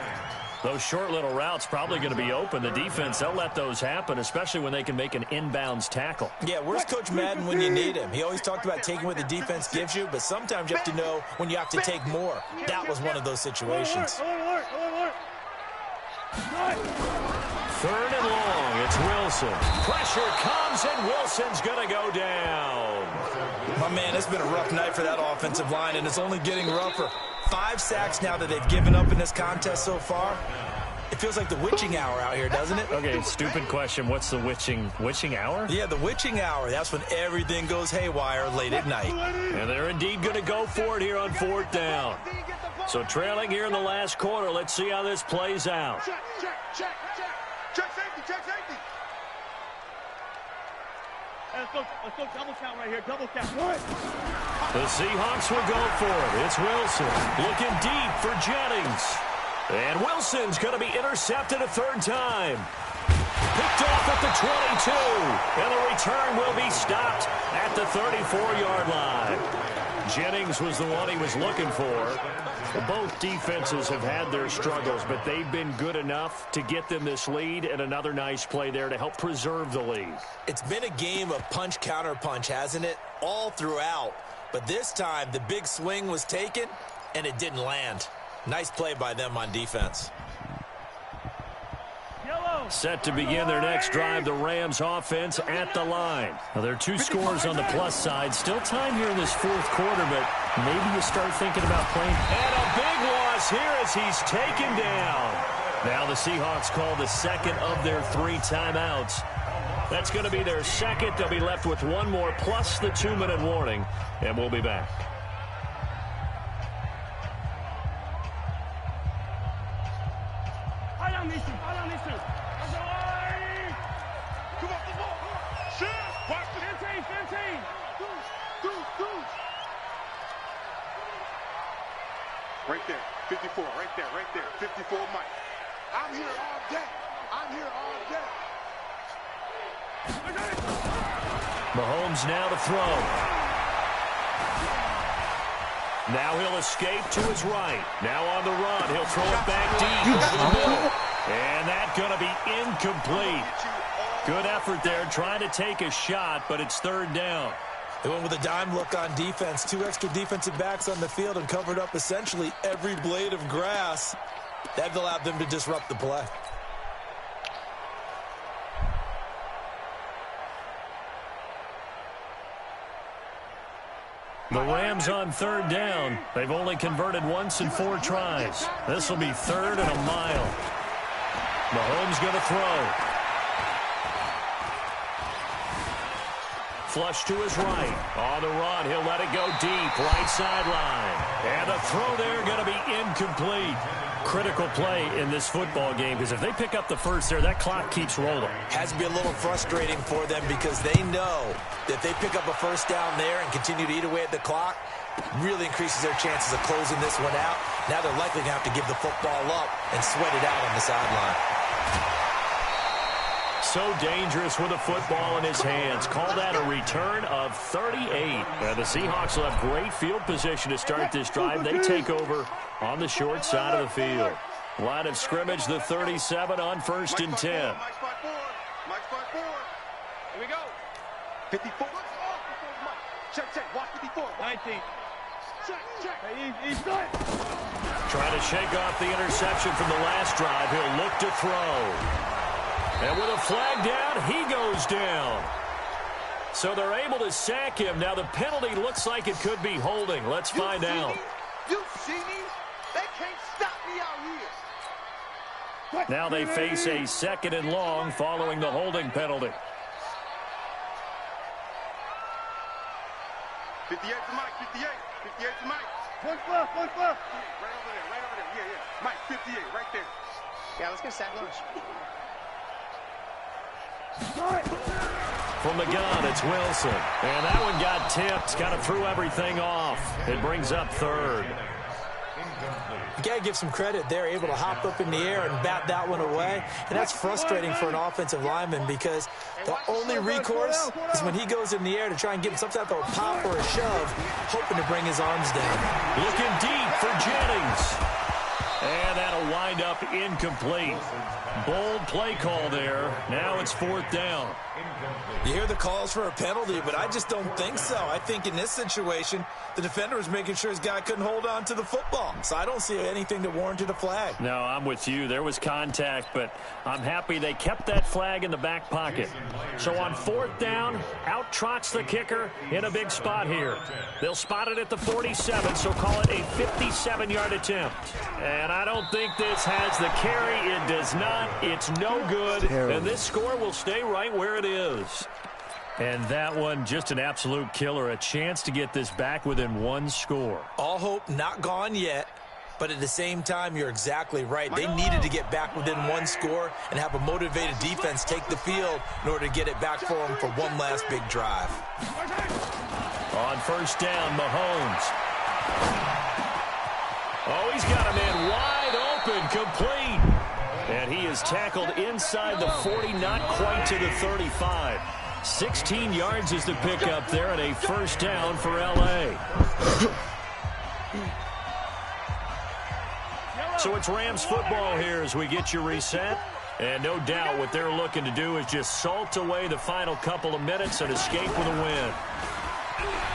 Those short little routes probably going to be open. The defense, they'll let those happen, especially when they can make an inbounds tackle. Yeah, where's Coach Madden when you need him? He always talked about taking what the defense gives you, but sometimes you have to know when you have to take more. That was one of those situations. 3rd and long, it's Wilson. Pressure comes, and Wilson's going to go down. My man, it's been a rough night for that offensive line, and it's only getting rougher. 5 sacks now that they've given up in this contest so far. It feels like the witching hour out here, doesn't it? Okay, stupid question. What's the witching hour? Yeah, the witching hour. That's when everything goes haywire late at night. And they're indeed going to go for it here on 4th down. So trailing here in the last quarter. Let's see how this plays out. Check safety, check safety. Let's go double count right here, double count. The Seahawks will go for it. It's Wilson looking deep for Jennings. And Wilson's going to be intercepted a 3rd time. Picked off at the 22. And the return will be stopped at the 34-yard line. Jennings was the one he was looking for. Both defenses have had their struggles, but they've been good enough to get them this lead, and another nice play there to help preserve the lead. It's been a game of punch-counter-punch, hasn't it? All throughout. But this time, the big swing was taken, and it didn't land. Nice play by them on defense. Set to begin their next drive, the Rams offense at the line. Now, there are 2 scores on the plus side. Still time here in this 4th quarter, but maybe you start thinking about playing. And a big loss here as he's taken down. Now the Seahawks call the 2nd of their 3 timeouts. That's going to be their 2nd. They'll be left with 1 more plus the 2-minute warning, and we'll be back. Right there, 54, right there, 54 Mike. I'm here all day. I'm here all day. Mahomes now to throw. Now he'll escape to his right. Now on the run, he'll throw it back deep over the middle. And that's going to be incomplete. Good effort there, trying to take a shot, but it's 3rd down. They went with a dime look on defense. 2 extra defensive backs on the field and covered up essentially every blade of grass. That allowed them to disrupt the play. The Rams on third down. They've only converted once in 4 tries. This will be 3rd and a mile. Mahomes going to throw. Flush to his right. On the run, he'll let it go deep. Right sideline. And the throw there going to be incomplete. Critical play in this football game, because if they pick up the first there, that clock keeps rolling. Has to be a little frustrating for them because they know that if they pick up a first down there and continue to eat away at the clock, really increases their chances of closing this one out. Now they're likely going to have to give the football up and sweat it out on the sideline. So dangerous with a football in his hands. Call that a return of 38. The Seahawks will have great field position to start this drive. They take over on the short side of the field. Line of scrimmage, the 37 on 1st and 10. Mike spot 4. Mike spot 4. Here we go. 54. Check, check. Watch 54. 19. Check, check. He's good. Trying to shake off the interception from the last drive. He'll look to throw. And with a flag down, he goes down. So they're able to sack him. Now the penalty looks like it could be holding. Let's find out. You see me? They can't stop me out here. Now they face a 2nd and long following the holding penalty. 58 to Mike, 58. 58 to Mike. Push left. Right over there. Yeah. Mike, 58, right there. Yeah, let's get sack lunch. From the gun, it's Wilson. And that one got tipped. Kind of threw everything off. It brings up 3rd. You got to give some credit. They're able to hop up in the air and bat that one away. And that's frustrating for an offensive lineman because the only recourse is when he goes in the air to try and get some type of a pop or a shove, hoping to bring his arms down. Looking deep for Jennings. And that'll wind up incomplete. Bold play call there. Now it's 4th down. You hear the calls for a penalty, but I just don't think so. I think in this situation, the defender was making sure his guy couldn't hold on to the football. So I don't see anything that warranted a flag. No, I'm with you. There was contact, but I'm happy they kept that flag in the back pocket. So on 4th down, out trots the kicker in a big spot here. They'll spot it at the 47, so call it a 57-yard attempt. And I don't think this has the carry. It does not. It's no good. And this score will stay right where it is. And that one, just an absolute killer. A chance to get this back within 1 score. All hope not gone yet, but at the same time, you're exactly right. They needed to get back within 1 score and have a motivated defense take the field in order to get it back for them for one last big drive. On 1st down, Mahomes. Oh, he's got a man wide open, complete. And he is tackled inside the 40, not quite to the 35. 16 yards is the pickup there, and a 1st down for L.A. So it's Rams football here as we get you reset. And no doubt what they're looking to do is just salt away the final couple of minutes and escape with a win.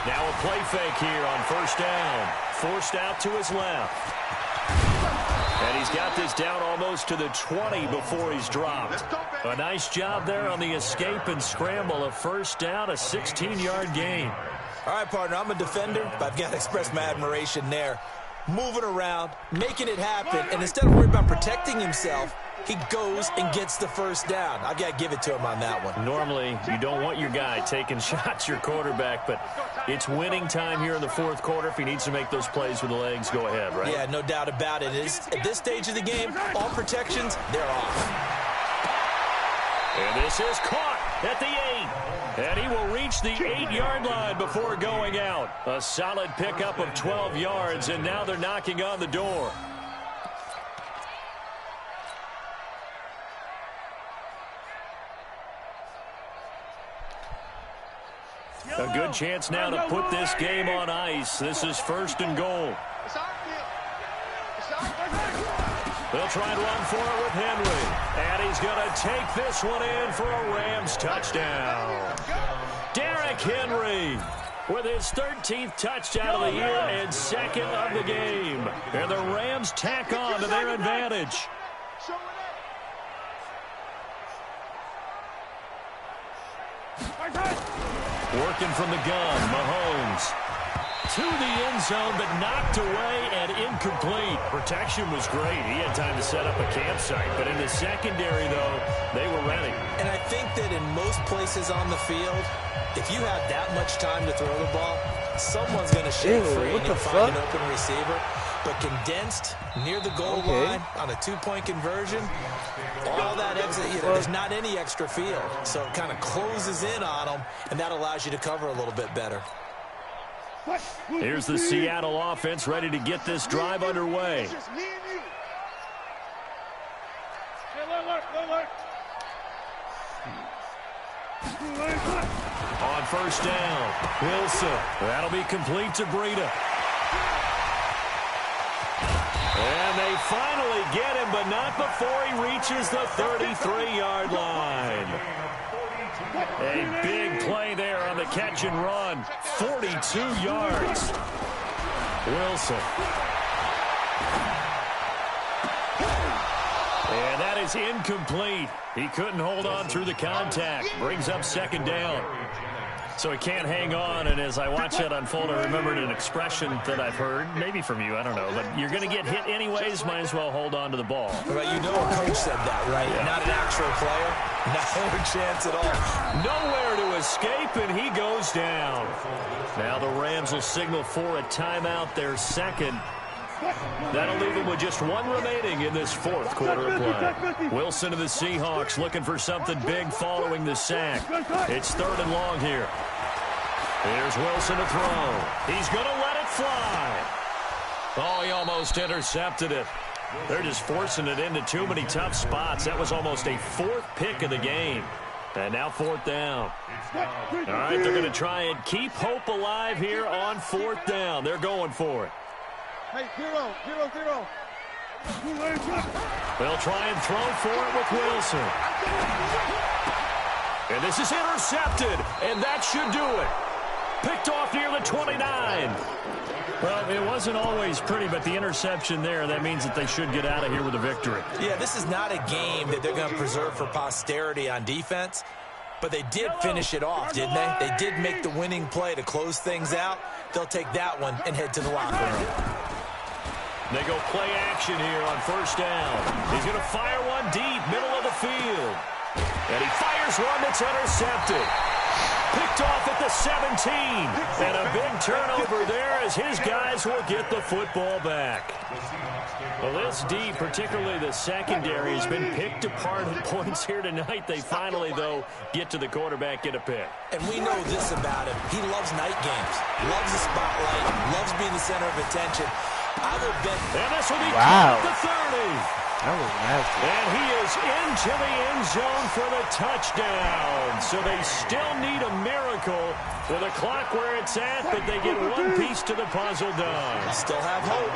Now a play fake here on 1st down. Forced out to his left. And he's got this down almost to the 20 before he's dropped. A nice job there on the escape and scramble. A 1st down, a 16-yard gain. All right, partner, I'm a defender, but I've got to express my admiration there. Moving around, making it happen, and instead of worrying about protecting himself, he goes and gets the 1st down. I've got to give it to him on that one. Normally, you don't want your guy taking shots, your quarterback, but it's winning time here in the 4th quarter. If he needs to make those plays with the legs, go ahead, right? Yeah, no doubt about it. At this stage of the game, all protections, they're off. And this is caught at the 8. And he will reach the 8-yard line before going out. A solid pickup of 12 yards, and now they're knocking on the door. A good chance now to put this game on ice. This is 1st and goal. They'll try and run for it with Henry. And he's going to take this one in for a Rams touchdown. Derrick Henry with his 13th touchdown of the year and 2nd of the game. And the Rams tack on to their advantage. Working from the gun, Mahomes. to the end zone, but knocked away and incomplete. Protection was great. He had time to set up a campsite. But in the secondary, though, they were ready. And I think that in most places on the field, if you have that much time to throw the ball, someone's going to shake free and you'll find an open receiver. But condensed near the goal line on a two-point conversion, all that exit, there's not any extra field. So it kind of closes in on them, and that allows you to cover a little bit better. Here's the Seattle offense ready to get this drive underway. On first down, Wilson. That'll be complete to Breida. And they finally get him, but not before he reaches the 33-yard line. A big play there on the catch and run. 42 yards. Wilson. And that is incomplete. He couldn't hold on through the contact. Brings up second down. So he can't hang on, and as I watch that unfold, I remembered an expression that I've heard, maybe from you, I don't know, but you're going to get hit anyways, might as well hold on to the ball. Well, you know a coach said that, right? Yeah. Not an actual player. Not a chance at all. Nowhere to escape, and he goes down. Now the Rams will signal for a timeout, their second. That'll leave them with just one remaining in this fourth quarter of play. Wilson to the Seahawks looking for something big following the sack. It's third and long here. Here's Wilson to throw. He's going to let it fly. Oh, he almost intercepted it. They're just forcing it into too many tough spots. That was almost a fourth pick of the game. And now fourth down. All right, they're going to try and keep hope alive here on fourth down. They're going for it. Hey, 0-0-0. They'll try and throw for it with Wilson. And this is intercepted, and that should do it. Picked off near the 29. Well, it wasn't always pretty, but the interception there, that means that they should get out of here with a victory. Yeah, this is not a game that they're going to preserve for posterity on defense, but they did finish it off, didn't they? They did make the winning play to close things out. They'll take that one and head to the locker room. They go play action here on first down. He's going to fire one deep, middle of the field. And he fires one that's intercepted. Picked off at the 17. And a big turnover there as his guys will get the football back. Well, this D, particularly the secondary, has been picked apart at points here tonight. They finally, though, get to the quarterback, get a pick. And we know this about him. He loves night games, loves the spotlight, loves being the center of attention. I will bet. And this will be caught at the 30. That was nasty. And he is into the end zone for the touchdown. So they still need a miracle with a clock where it's at, but they get one piece to the puzzle done. Still have hope.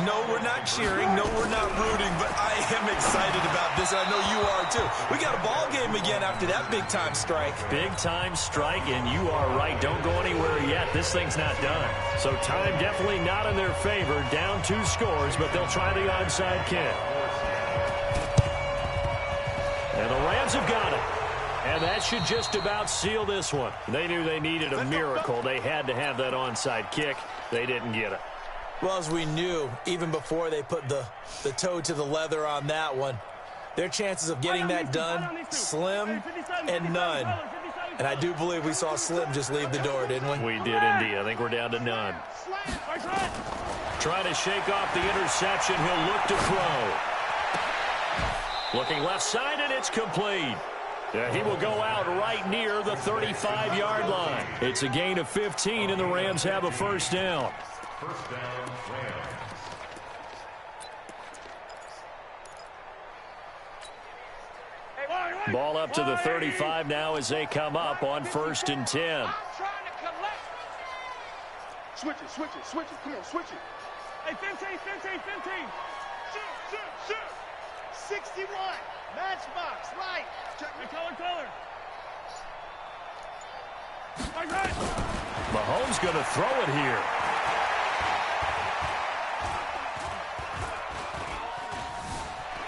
No, we're not cheering. No, we're not rooting, but I am excited about this, and I know you are too. We got a ball game again after that big-time strike. Big-time strike, and you are right. Don't go anywhere yet. This thing's not done. So time definitely not in their favor. Down 2 scores, but they'll try the onside kick. And the Rams have got it. And that should just about seal this one. They knew they needed a miracle. They had to have that onside kick. They didn't get it. Well, as we knew, even before they put the toe to the leather on that one, their chances of getting that done, slim and none. And I do believe we saw Slim just leave the door, didn't we? We did indeed. I think we're down to none. Trying to shake off the interception. He'll look to throw. Looking left side, and it's complete. He will go out right near the 35-yard line. It's a gain of 15, and the Rams have a first down. First down, Rams. Ball up to the 35 now as they come up on 1st and 10. Switch it, switch it, switch it. Come on, switch it. Hey, 15. Shoot. 61. Matchbox, right. Check the color. Mahomes going to throw it here.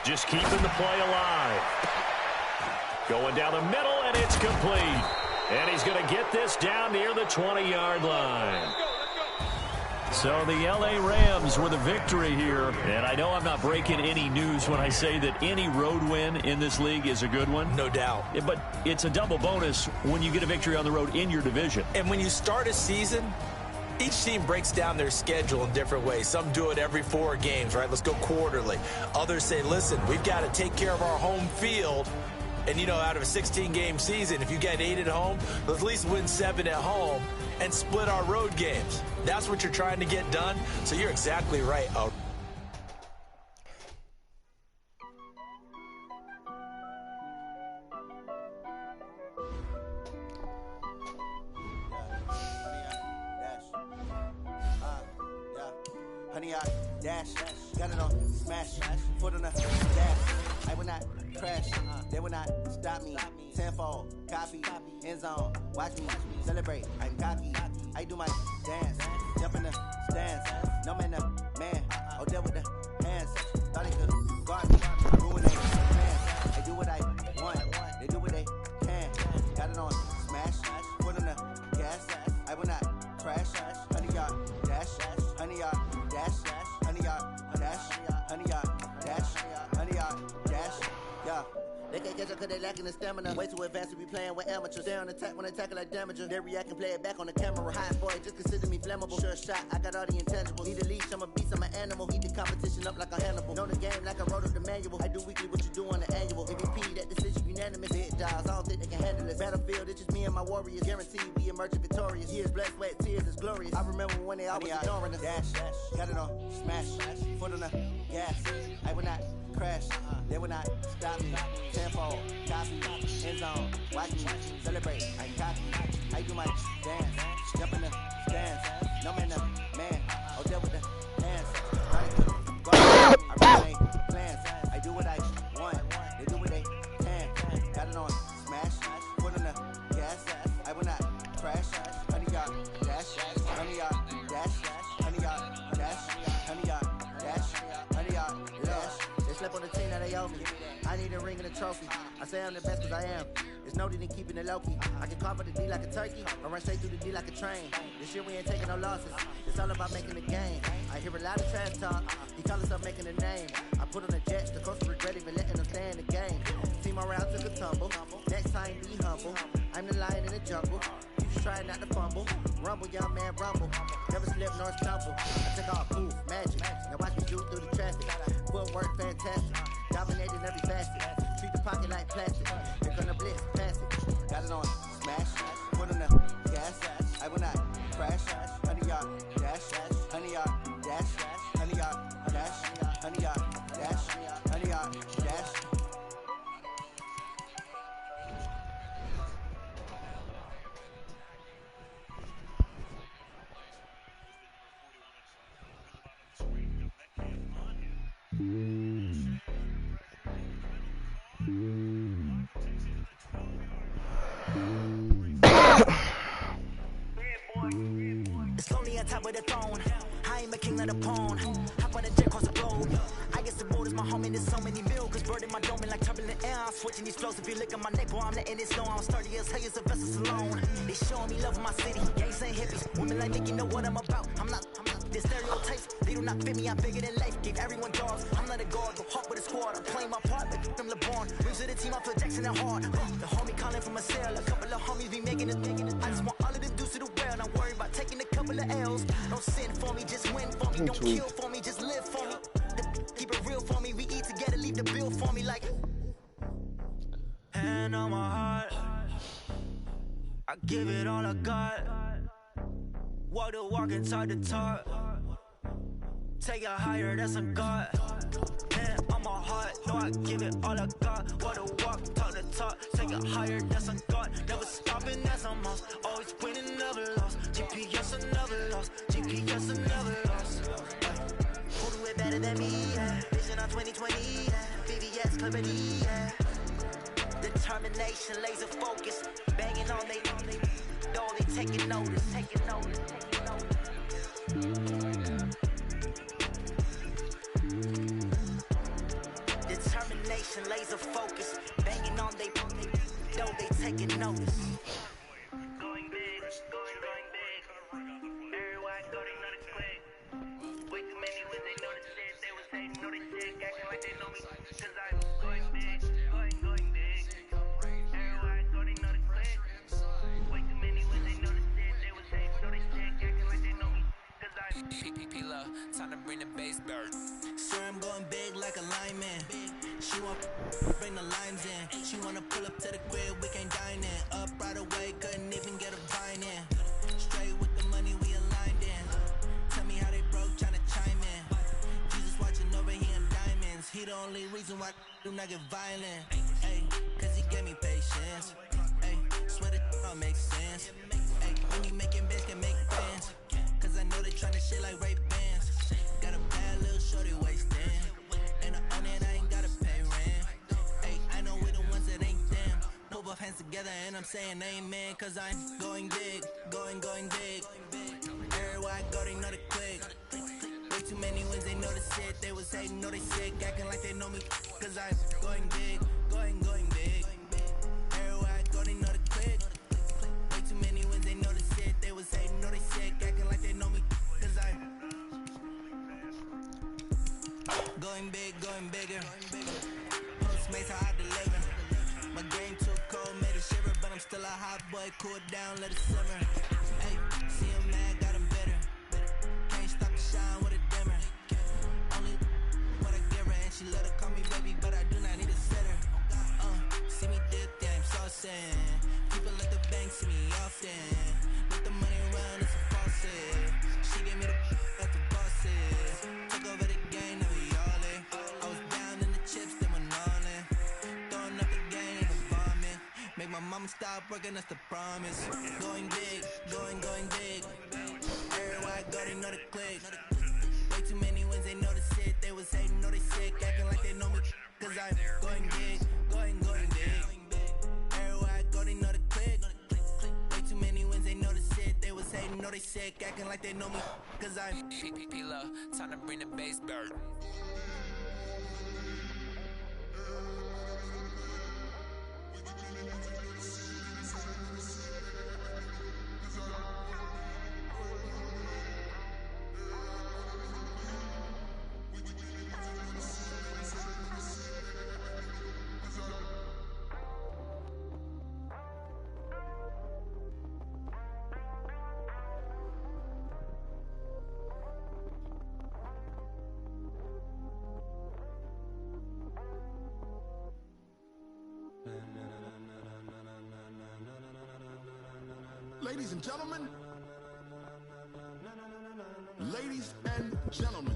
Just keeping the play alive. Going down the middle, and it's complete. And he's going to get this down near the 20-yard line. So the L.A. Rams with a victory here. And I know I'm not breaking any news when I say that any road win in this league is a good one. No doubt. But it's a double bonus when you get a victory on the road in your division. And when you start a season, each team breaks down their schedule in different ways. Some do it every 4 games, right? Let's go quarterly. Others say, listen, we've got to take care of our home field. And, out of a 16-game season, if you get 8 at home, let's at least win 7 at home and split our road games. That's what you're trying to get done. So you're exactly right. Honey, I dash, got it on smash, foot on the dash. I will not crash, they will not stop me. Tenfold, copy, end zone, watch me celebrate. I'm cocky, I do my dance, jump in the stands. No man, the man, oh, there with the hands. Thought they could guard me, ruin their plans. I do what I want, they do what they can. Got it on smash, foot on the gas. I will not crash, honey, y'all dash, honey, y'all dash, honey, y'all dash, honey, y'all dash, honey, y'all dash, yeah. They can't catch up cause they lacking the stamina. Way too advanced to be playing with amateurs. Stay on attack when they tackle like damager. They react and play it back on the camera. Hot boy, just consider me flammable. Sure shot, I got all the intangibles. Need a leash, I'm a beast, I'm an animal. Heat the competition up like a Hannibal. Know the game like I wrote up the manual. I do weekly what you do on the annual. MVP, that decision unanimous. Hit dials, I don't think they can handle it. Battlefield, it's just me and my warriors. Guaranteed we emerging victorious. Years, blood, sweat, tears, it's glorious. I remember when they always ignoring us. Dash, got it on smash, foot on the gas. I will not crash, they will not stop me. Tenfold, copy, end zone, watch me celebrate. I'm cocky, I do my dance, jump in the stands. No man, the man, oh, there with the hands. I really make plans, I do what I want, they do what they can. Got it on smash, foot on the gas. I will not crash, honey, y'all dash, honey, y'all dash, honey, y'all dash, honey, y'all dash, honey, y'all dash. They slept on the team that they owe me. I need a ring and a trophy. I say I'm the best cause I am. There's no need in keeping it low-key. I can carve the D like a turkey or run straight through the D like a train. This year we ain't taking no losses. It's all about making the game. I hear a lot of trash talk. He call himself making a name. I put on the jets. The coach regret even letting them stay in the game. Team around took a tumble. Next time be humble. I'm the lion in the jungle. You just try not to fumble. Rumble, young man, rumble. Never slip nor stumble. I take off, move, magic. Now watch me shoot through the traffic. Footwork fantastic. Dominating every facet. Treat the pocket like plastic. They're gonna blitz, pass it. Got it on smash. Put on the gas. I will not crash. Honey, y'all dash. Honey, y'all dash. Honey, y'all dash. Honey, y'all dash. Honey, y'all dash. It's lonely on top of the throne. I ain't a king of the pawn. Hop on the jet across the globe. I guess the road is my home and there's so many miracles. Bird in my dome and like turbulent air. I'm switching these flows. If you look at my neck, boy, I'm letting it slow. I'm sturdy as hell as a vessel alone. They showing me love in my city. Gangs ain't hippies. Women like me, you know what I'm about. I'm not their stereotypes. They do not fit me. I'm bigger than life. Gave everyone dogs. I'm not a guard. Go hard with a squad. I'm playing my part, but them LeBron. Rings of the team, I feel Jackson and hard. The homie calling from a cell. A couple of homies be making it. I just want all of them dudes to the well. Not worried about taking a couple of L's. Don't sin for me, just win for me. Don't kill for me, just live for me. Keep it real for me. We eat together, leave the bill for me like. Hand on my heart, I give it all I got. Walk the walk and talk the talk. Take it higher, that's a God. Hand on my heart, no, I give it all I got. Walk the walk, talk the talk. Take it higher, that's a God. Never stopping, that's a must. Always winning, never lost. GPS, I never lost. GPS, I never lost. Who do it better than me? Yeah. Vision on 2020. Yeah. VVS, clarity. Yeah. Determination, laser focus. Banging on they. Though they taking notice. Determination, laser focus. Banging on they. Though they taking notice. Going big. Everywhere I go, they know it's quick. Time to bring the base bird. Sir, I'm going big like a lineman. She want bring the limes in. She wanna pull up to the crib, we can't dine in. Up right away, couldn't even get a vine in. Straight with the money we aligned in. Tell me how they broke, tryna chime in. Jesus watching over here in diamonds. He the only reason why I do not get violent. Ay, cause he gave me patience. Ay, swear that all makes sense. Ay, when you making bands can make friends. Cause I know they tryna shit like Ray Bans. Got a bad little shorty wasting. And on it I ain't gotta pay rent. Ay, I know we the ones that ain't them. Put both hands together and I'm saying amen. Cause I'm going big, going big. Everywhere I go they know the click. Way too many wins, they know the shit. They was hating, know they sick, acting like they know me. Cause I'm going big, going big. Everywhere I go they know the click. Way too many wins, they know the shit. They was hating, know they sick, acting like they know me. Cause I'm going big, going bigger. Postmates how I deliver. My game too cold, made a shiver, but I'm still a hot boy. Cool down, let it simmer. Hey, see him mad, got him bitter. Can't stop the shine with a dimmer. Only what I give her, and she let her call me baby, but I do not need a sitter. See me dip, yeah, I'm saucing. People at the bank see me often. Let the money run, it's a faucet. She gave me the at the bosses. Took over the game, now we all in. I was down in the chips, then went all in. Throwing up the game and the vomit. Make my mama stop working, that's the promise. Going big, going big. Everywhere I go, they know the click. Way too many wins, they know the shit. They was hating, know they sick, acting like they know me. Cause I'm going big, going big. Everywhere I go, they know the click. Way too many wins, they know the shit. They was hating, know they sick, acting like they know me. Cause I'm P-P-P-Love, time to bring the base bird. Ladies and gentlemen, ladies and gentlemen,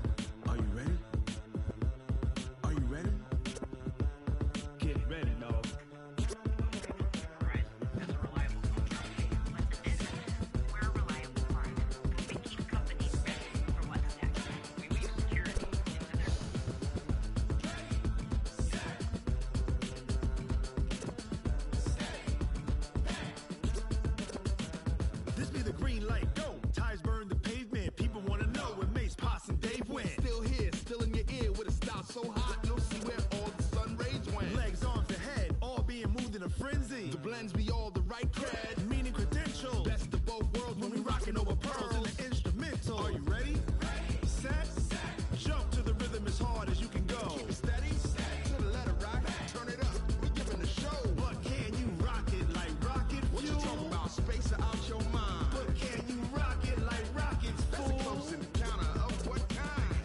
are you ready? Are you ready? Get ready, dog. Right, as a reliable business, we're a reliable partner. We keep companies ready for what's next. We weave security into their This be the green light, go. Tires burn the pavement. People wanna know when Mace, Potts, and Dave went. Still here, still in your ear with a style so hot, you'll see where all the sun rays went. Legs, arms, and head, all being moved in a frenzy. The blends be all the right cred, meaning credentials. Best of both worlds when we rockin' over pearls in the instrumental. Are you ready? Set, jump to the rhythm as hard as you can go. Keep it steady, to the letter rock. Turn it up, we giving the show. But can you rock it like rocket fuel? What you talking about? Space out your mind. But can you rock it like rockets, fool? That's a close encounter of what kind?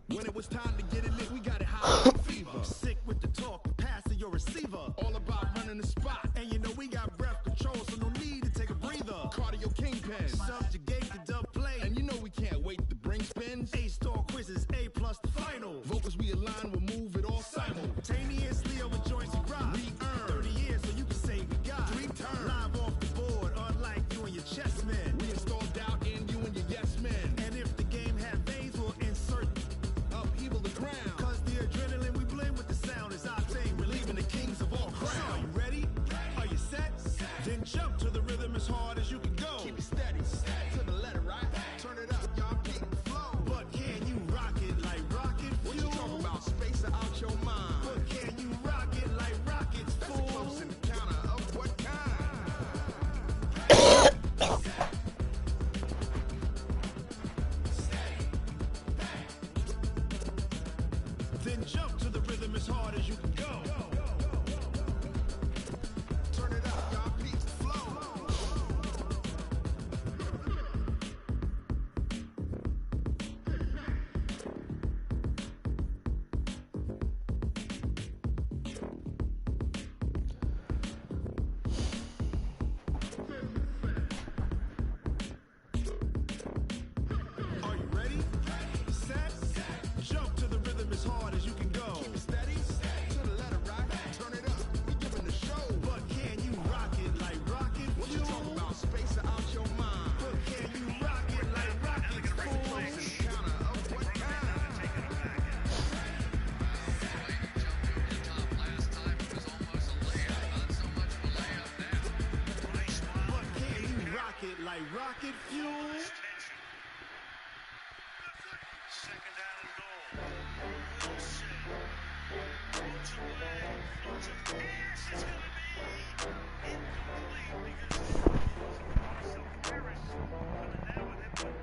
When it was time to get it lit, we got it hot like fever. Sick with the talk, pass to your receiver. All about running the spot. And you know we got breath control, so no need to take a breather. Cardio kingpin, subjugate the dub play. And you know we can't wait to bring spins. A-star quizzes, A+ the final. Vocals we align, we'll move it all simultaneously over joints we rock. We earn 30 years, so you can say we got 3 turns. Live off the board, unlike you and your chess men. We install doubt in you and your yes men. And if the game had veins, we'll insert upheaval the crown. Cause the adrenaline we blend with the sound is our thing, relieving the kings of all crowns. So are you ready? Are you set? Then jump to the rhythm as hard as you can go. Keep it steady, to the letter, right? Turn it up, y'all keep the flow. But can you rock it like rocket fuel? What you talking about? Space out your mind. But can you rock it like rockets, fool? That's a close encounter of what kind? Then jump to the rhythm as hard as you can go. Turn it up, y'all keep the flow. like rocket fuel. Second down and goal. Wilson. Floats away. Floats a pass. It's going to be incomplete because Marcel Harris coming down with him, but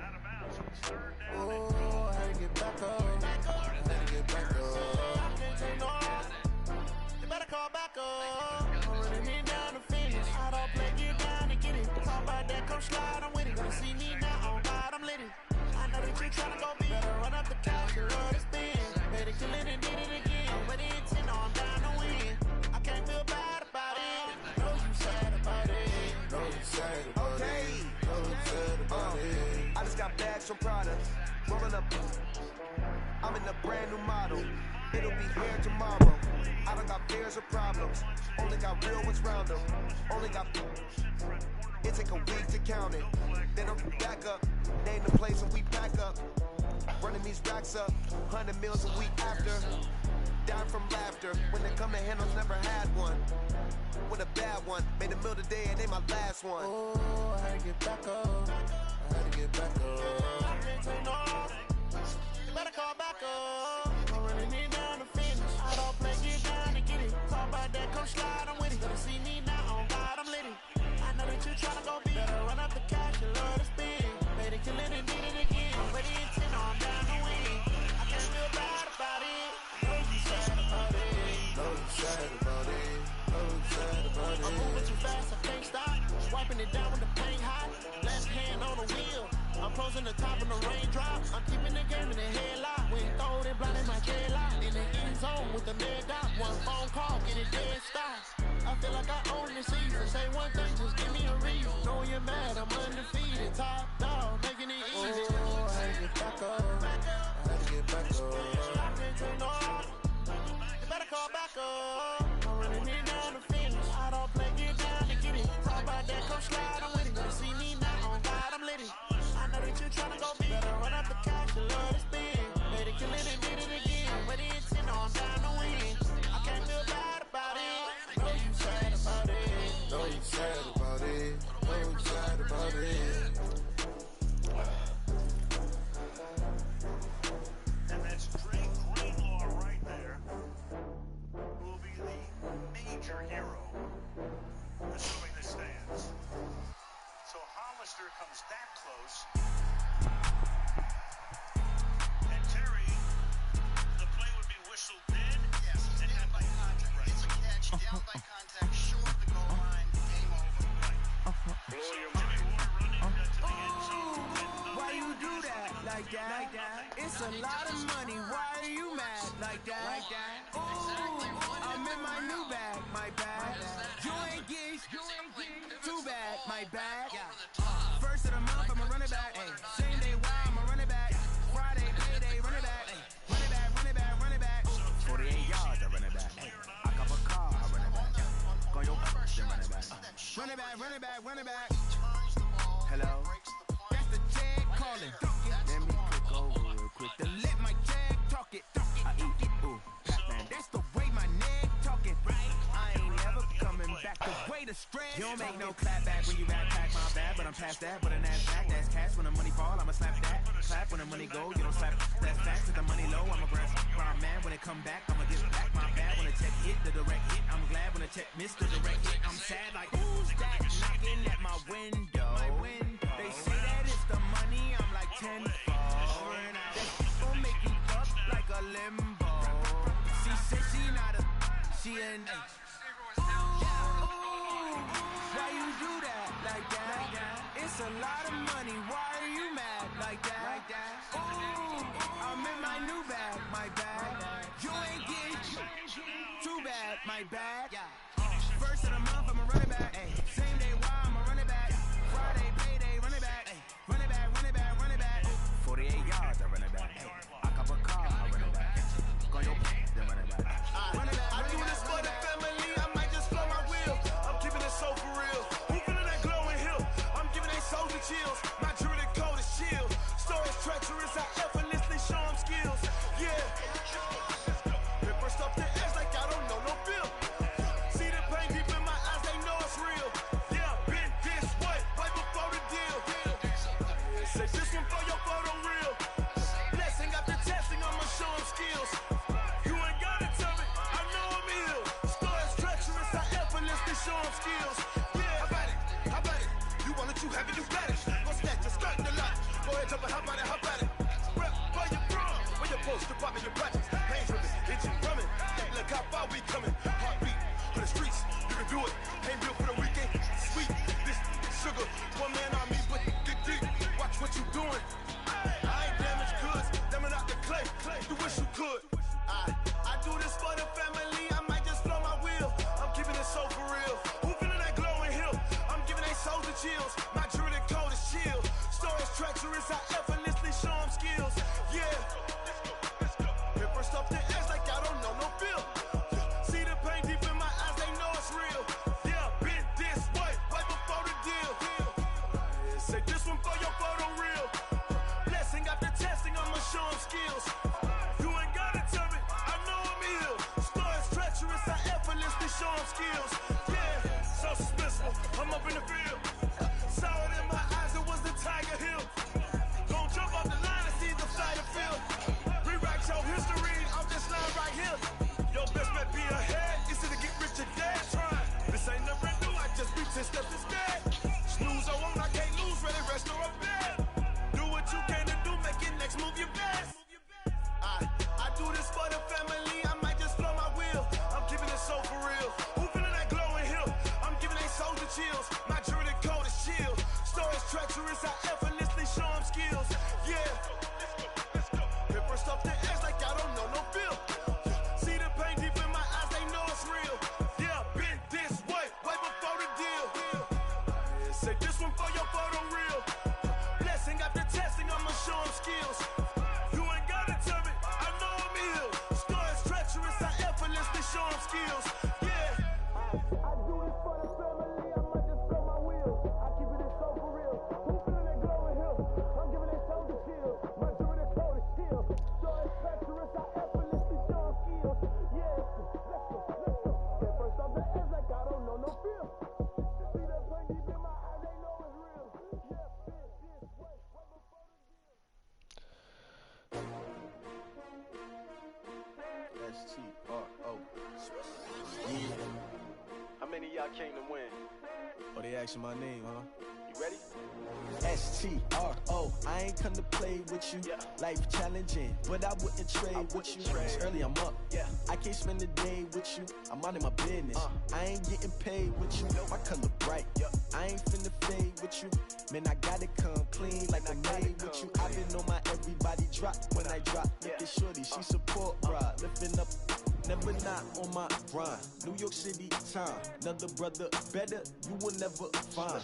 out of bounds. So it's third down and goal. Oh, I had to get back up. I had to get back up. I can't take no off. You better call back up. I'm running me down the finish. I don't play, get down to get it. Talk about that, come slide, I'm with it. Gonna see me now, on God, I'm lit it. I know that you tryna go big. Better run up the couch, you love to spin. Better kill it and did it again. But it's in, I'm down to win. I can't feel bad about it. Know you sad about it. Know you sad about it. Know you sad about it. I just got bags from Prada. Rolling up. I'm in a brand new model. It'll be here tomorrow. I don't got fears or problems. Only got real ones round them. Only got. It take a week to count it. Then I'm back up. Name the place and we back up. Running these racks up. 100 meals a week after. Down from laughter. When they come to handles, never had one. With a bad one. Made a meal today and they my last one. Oh, I had to get back up. I had to get back up. I can't take no off. You better call back up. I'm running it down the finish. I don't play, get down to get it. Talk about that, come slide, I'm with it. Gonna see me now, on God, I'm lit it. I know that you tryna go big. Better run up the cash, you love to spin. Better kill it and did it again. But the intent, I'm down to win. I can't feel bad about it. Know you sad about it. Know you sad about it. Know you sad about it. I'm moving too fast, I can't stop. Wiping it down with the paint hot. Left hand on the wheel. I'm closing the top of the raindrop. I'm keeping the game in the headlock. When throwed it, blinding my headlock. In the end zone with the mad dot. One phone call, get it dead stop. I feel like I own the season. Say one thing, just give me a reason. Know you're mad, I'm undefeated. Top dog, making it easy. Oh, I had to get back up. I had to get back up. I can't take no off. You better call back up. I'm running it down the finish. I don't play, get down to get it. Talk about that, come slide, I'm with it. Gonna see me now, on God, I'm lit it. I know that you tryna go big. Better run up the cash, you love to spin. Better kill it and did it again. But the intent, I'm down to win. I can't feel bad about it. Know you sad about it. Know you sad about it. Know you sad about it. And that's Dre Greenlaw right there, who will be the major hero, assuming this stands. So Hollister comes that close. And Terry, the play would be whistled dead. Yes, he's down by contact. Right. It's a catch, down by contact, short of the goal line, game over. So Jimmy Ward running to the end zone. Why you do that like that? It's a lot of money. Why are you mad like that? Ooh, I'm in my new bag, my bag. You ain't geeks, too bad, my bag. First of the month, I'ma run it back. Same day, why I'ma run it back. Friday, payday, run it back. Run it back, run it back, run it back. 48 yards, I run it back. I cop a car, I run it back. Go your then run it back. Run it back, run it back, run it back. Hello? That's the jag calling. Let me click over real quick to let my jag talk it. I eat it, ooh, Batman. That's the way my neck talking. I ain't never coming back. The way the stretch. You don't make no clap back when you backpack my bad, but I'm past that. But an ass back, that's cash. When the money fall, I'ma slap that. Clap when the money go, you don't slap. That's facts. If the money low, I'ma grab my man. When it come back, I'ma get back my bad. When the check hit, the direct hit. I'm glad when the check missed the direct hit. I'm sad like who's that knocking at my window? They say that it's the money, I'm like 10 for. That's gon' make you up like a limbo. She said she not a, she an why you do that like that? It's a lot of money, why are you mad like that? Ooh, I'm in my new bag, my bag. You ain't getting too bad, my bag. First of the month, I'ma run it back. Same day, why I'ma run it back. Friday, payday, run it back. Run it back, run it back, run it back. 48 yards, I run it back. I cop a car, I run it back. Go your then run it back. Run it back, I do this for the family, I might just blow my wheel. I'm keeping it so for real. Who feeling that glowing hill? I'm giving they soldier chills. My druid code is chill. Stories treacherous, I effortlessly show them skills. Yeah. Ripper stuff the edge like I don't know no feel. See the pain deep in my eyes. popping your patches. Pain dripping, engine drumming. Look how far we coming. Heartbeat for the streets, you can do it. Ain't built for the weekend. Sweet, this sugar, one man on me, but dig deep. Watch what you doing. I ain't damaged goods, damn out the clay. You wish you could. I do this for the family. I might just blow my wheel. I'm keeping it so for real. Who feeling that glowing hill? I'm giving they souls the chills. My jewelry code is chill. Stories treacherous, I effortlessly show them skills. Yeah. Hit first off the edge like I don't know no feel. See the pain deep in my eyes, they know it's real. Yeah, been this way, right before the deal. Say this one for your photo reel. Blessing after testing, I'ma show them skills. You ain't gotta tell me, I know I'm ill. Stories treacherous, I effortlessly show them skills. Yeah, so suspenseful, I'm up in the field. Saw it in my eyes, it was the Tiger Hill. Gon' jump off the line and see the fighter field. Rewrite your history off this line right here. Your best bet be ahead, easy to get rich or dead. Trying, this ain't never new, I just be 10 steps instead. Snooze or won't, I can't lose, ready, rest or up bed. Do what you can to do, make it next move your best. I do this for the family, I might just blow my wheel. I'm keeping it so for real. Who feeling that glowing hill? I'm giving they souls the chills. My jewelry code is chill. Stories treacherous, I effortlessly show them skills. Yeah. Hit first off the edge like I don't know no feel. See the pain deep in my eyes, they know it's real. Yeah, been this way, way before the deal. Say this one for your photo reel. Blessing after testing, I'ma show them skills. You ain't gotta tell me, I know I'm ill. Stories treacherous, I effortlessly show them skills. Yeah. I do this for the family, I might just blow my wheel. I keep it so for real. Who feeling that glowing hill? I'm giving they souls the chill. My jewelry code is chill. Stories treacherous, I effortlessly show them skills. Yeah, let's go. Get first off the edge like I don't know no feel. See that pain deep in my eyes, they know it's real. Yeah, been this way, way before the deal. S-T-R-O. Yeah. How many of y'all came to win? Oh, they asking my name, huh? You ready? S-T-R-O. I ain't come to play with you. Life challenging, but I wouldn't trade with you. It's early, I'm up. I can't spend the day with you. I'm out of my business. I ain't getting paid with you. My color bright. I ain't finna fade with you. Man, I gotta come clean like I made with you. I've been on my everybody drop when I drop. Look at shorty, she support ride. Lifting up, never not on my grind. New York City time, another brother better, you will never find.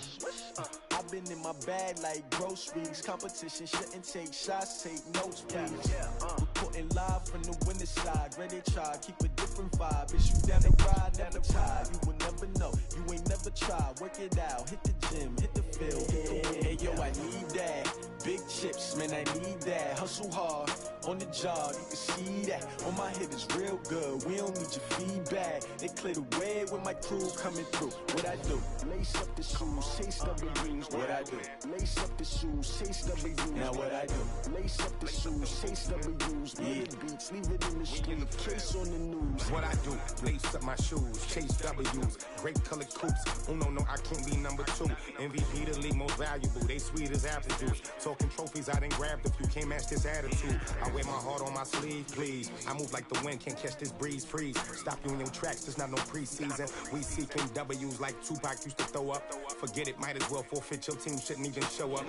I've been in my bag like groceries. Competition shouldn't take shots, take notes, please. Reporting live from the winning side. Ready to try, keep a different vibe. Bitch, you down the ride, never tired. You will never know, you ain't never tried. Work it out, hit the gym, hit the field, hit the win. Hey yo, I need that. Big chips, man, I need that. Hustle hard, on the job, you can see that. On my hit is real good, we don't need your feedback. They clear the way with my crew coming through. What I do? Lace up the shoes, chase W's. What I do? Lace up the shoes, chase W's. Now what I do? Lace up the shoes, chase W's. Yeah, beats, leave it in the street, case on the news. What I do? Lace up my shoes, chase W's. Great colored coops. Oh no, I can't be number 2. MVP the league most valuable. They sweet as apple juice. Talking trophies, I done grabbed a few. Can't match this attitude. I wear my heart on my sleeve, please. I move like the wind, can't catch this breeze. Freeze. Stop you in your tracks, there's not no preseason. We seeking W's like Tupac used to throw up. Forget it, might as well forfeit. Your team shouldn't even show up.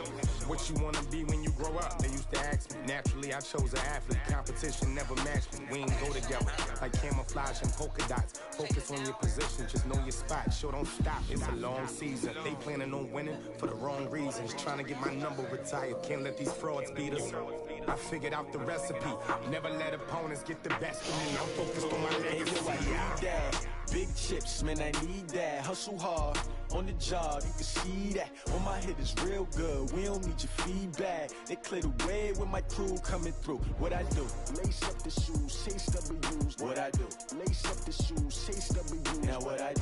What you wanna be when you grow up? They used to ask me. Naturally, I chose an athlete. Competition never matched me. We ain't go together like camouflage and polka dots. Focus on your position, just know your spot. Sure, don't stop. It's a long season. They planning on winning for the wrong reasons. Trying to get my number retired. Can't let these frauds beat us. I figured out the recipe. Never let opponents get the best of me. I'm focused on my legacy. I need that. Big chips, man, I need that. Hustle hard, on the job, you can see that. On my hit is real good, we don't need your feedback. They clear the way with my crew coming through. What I do? Lace up the shoes, chase W's. What I do? Lace up the shoes, chase W's. Now what I do?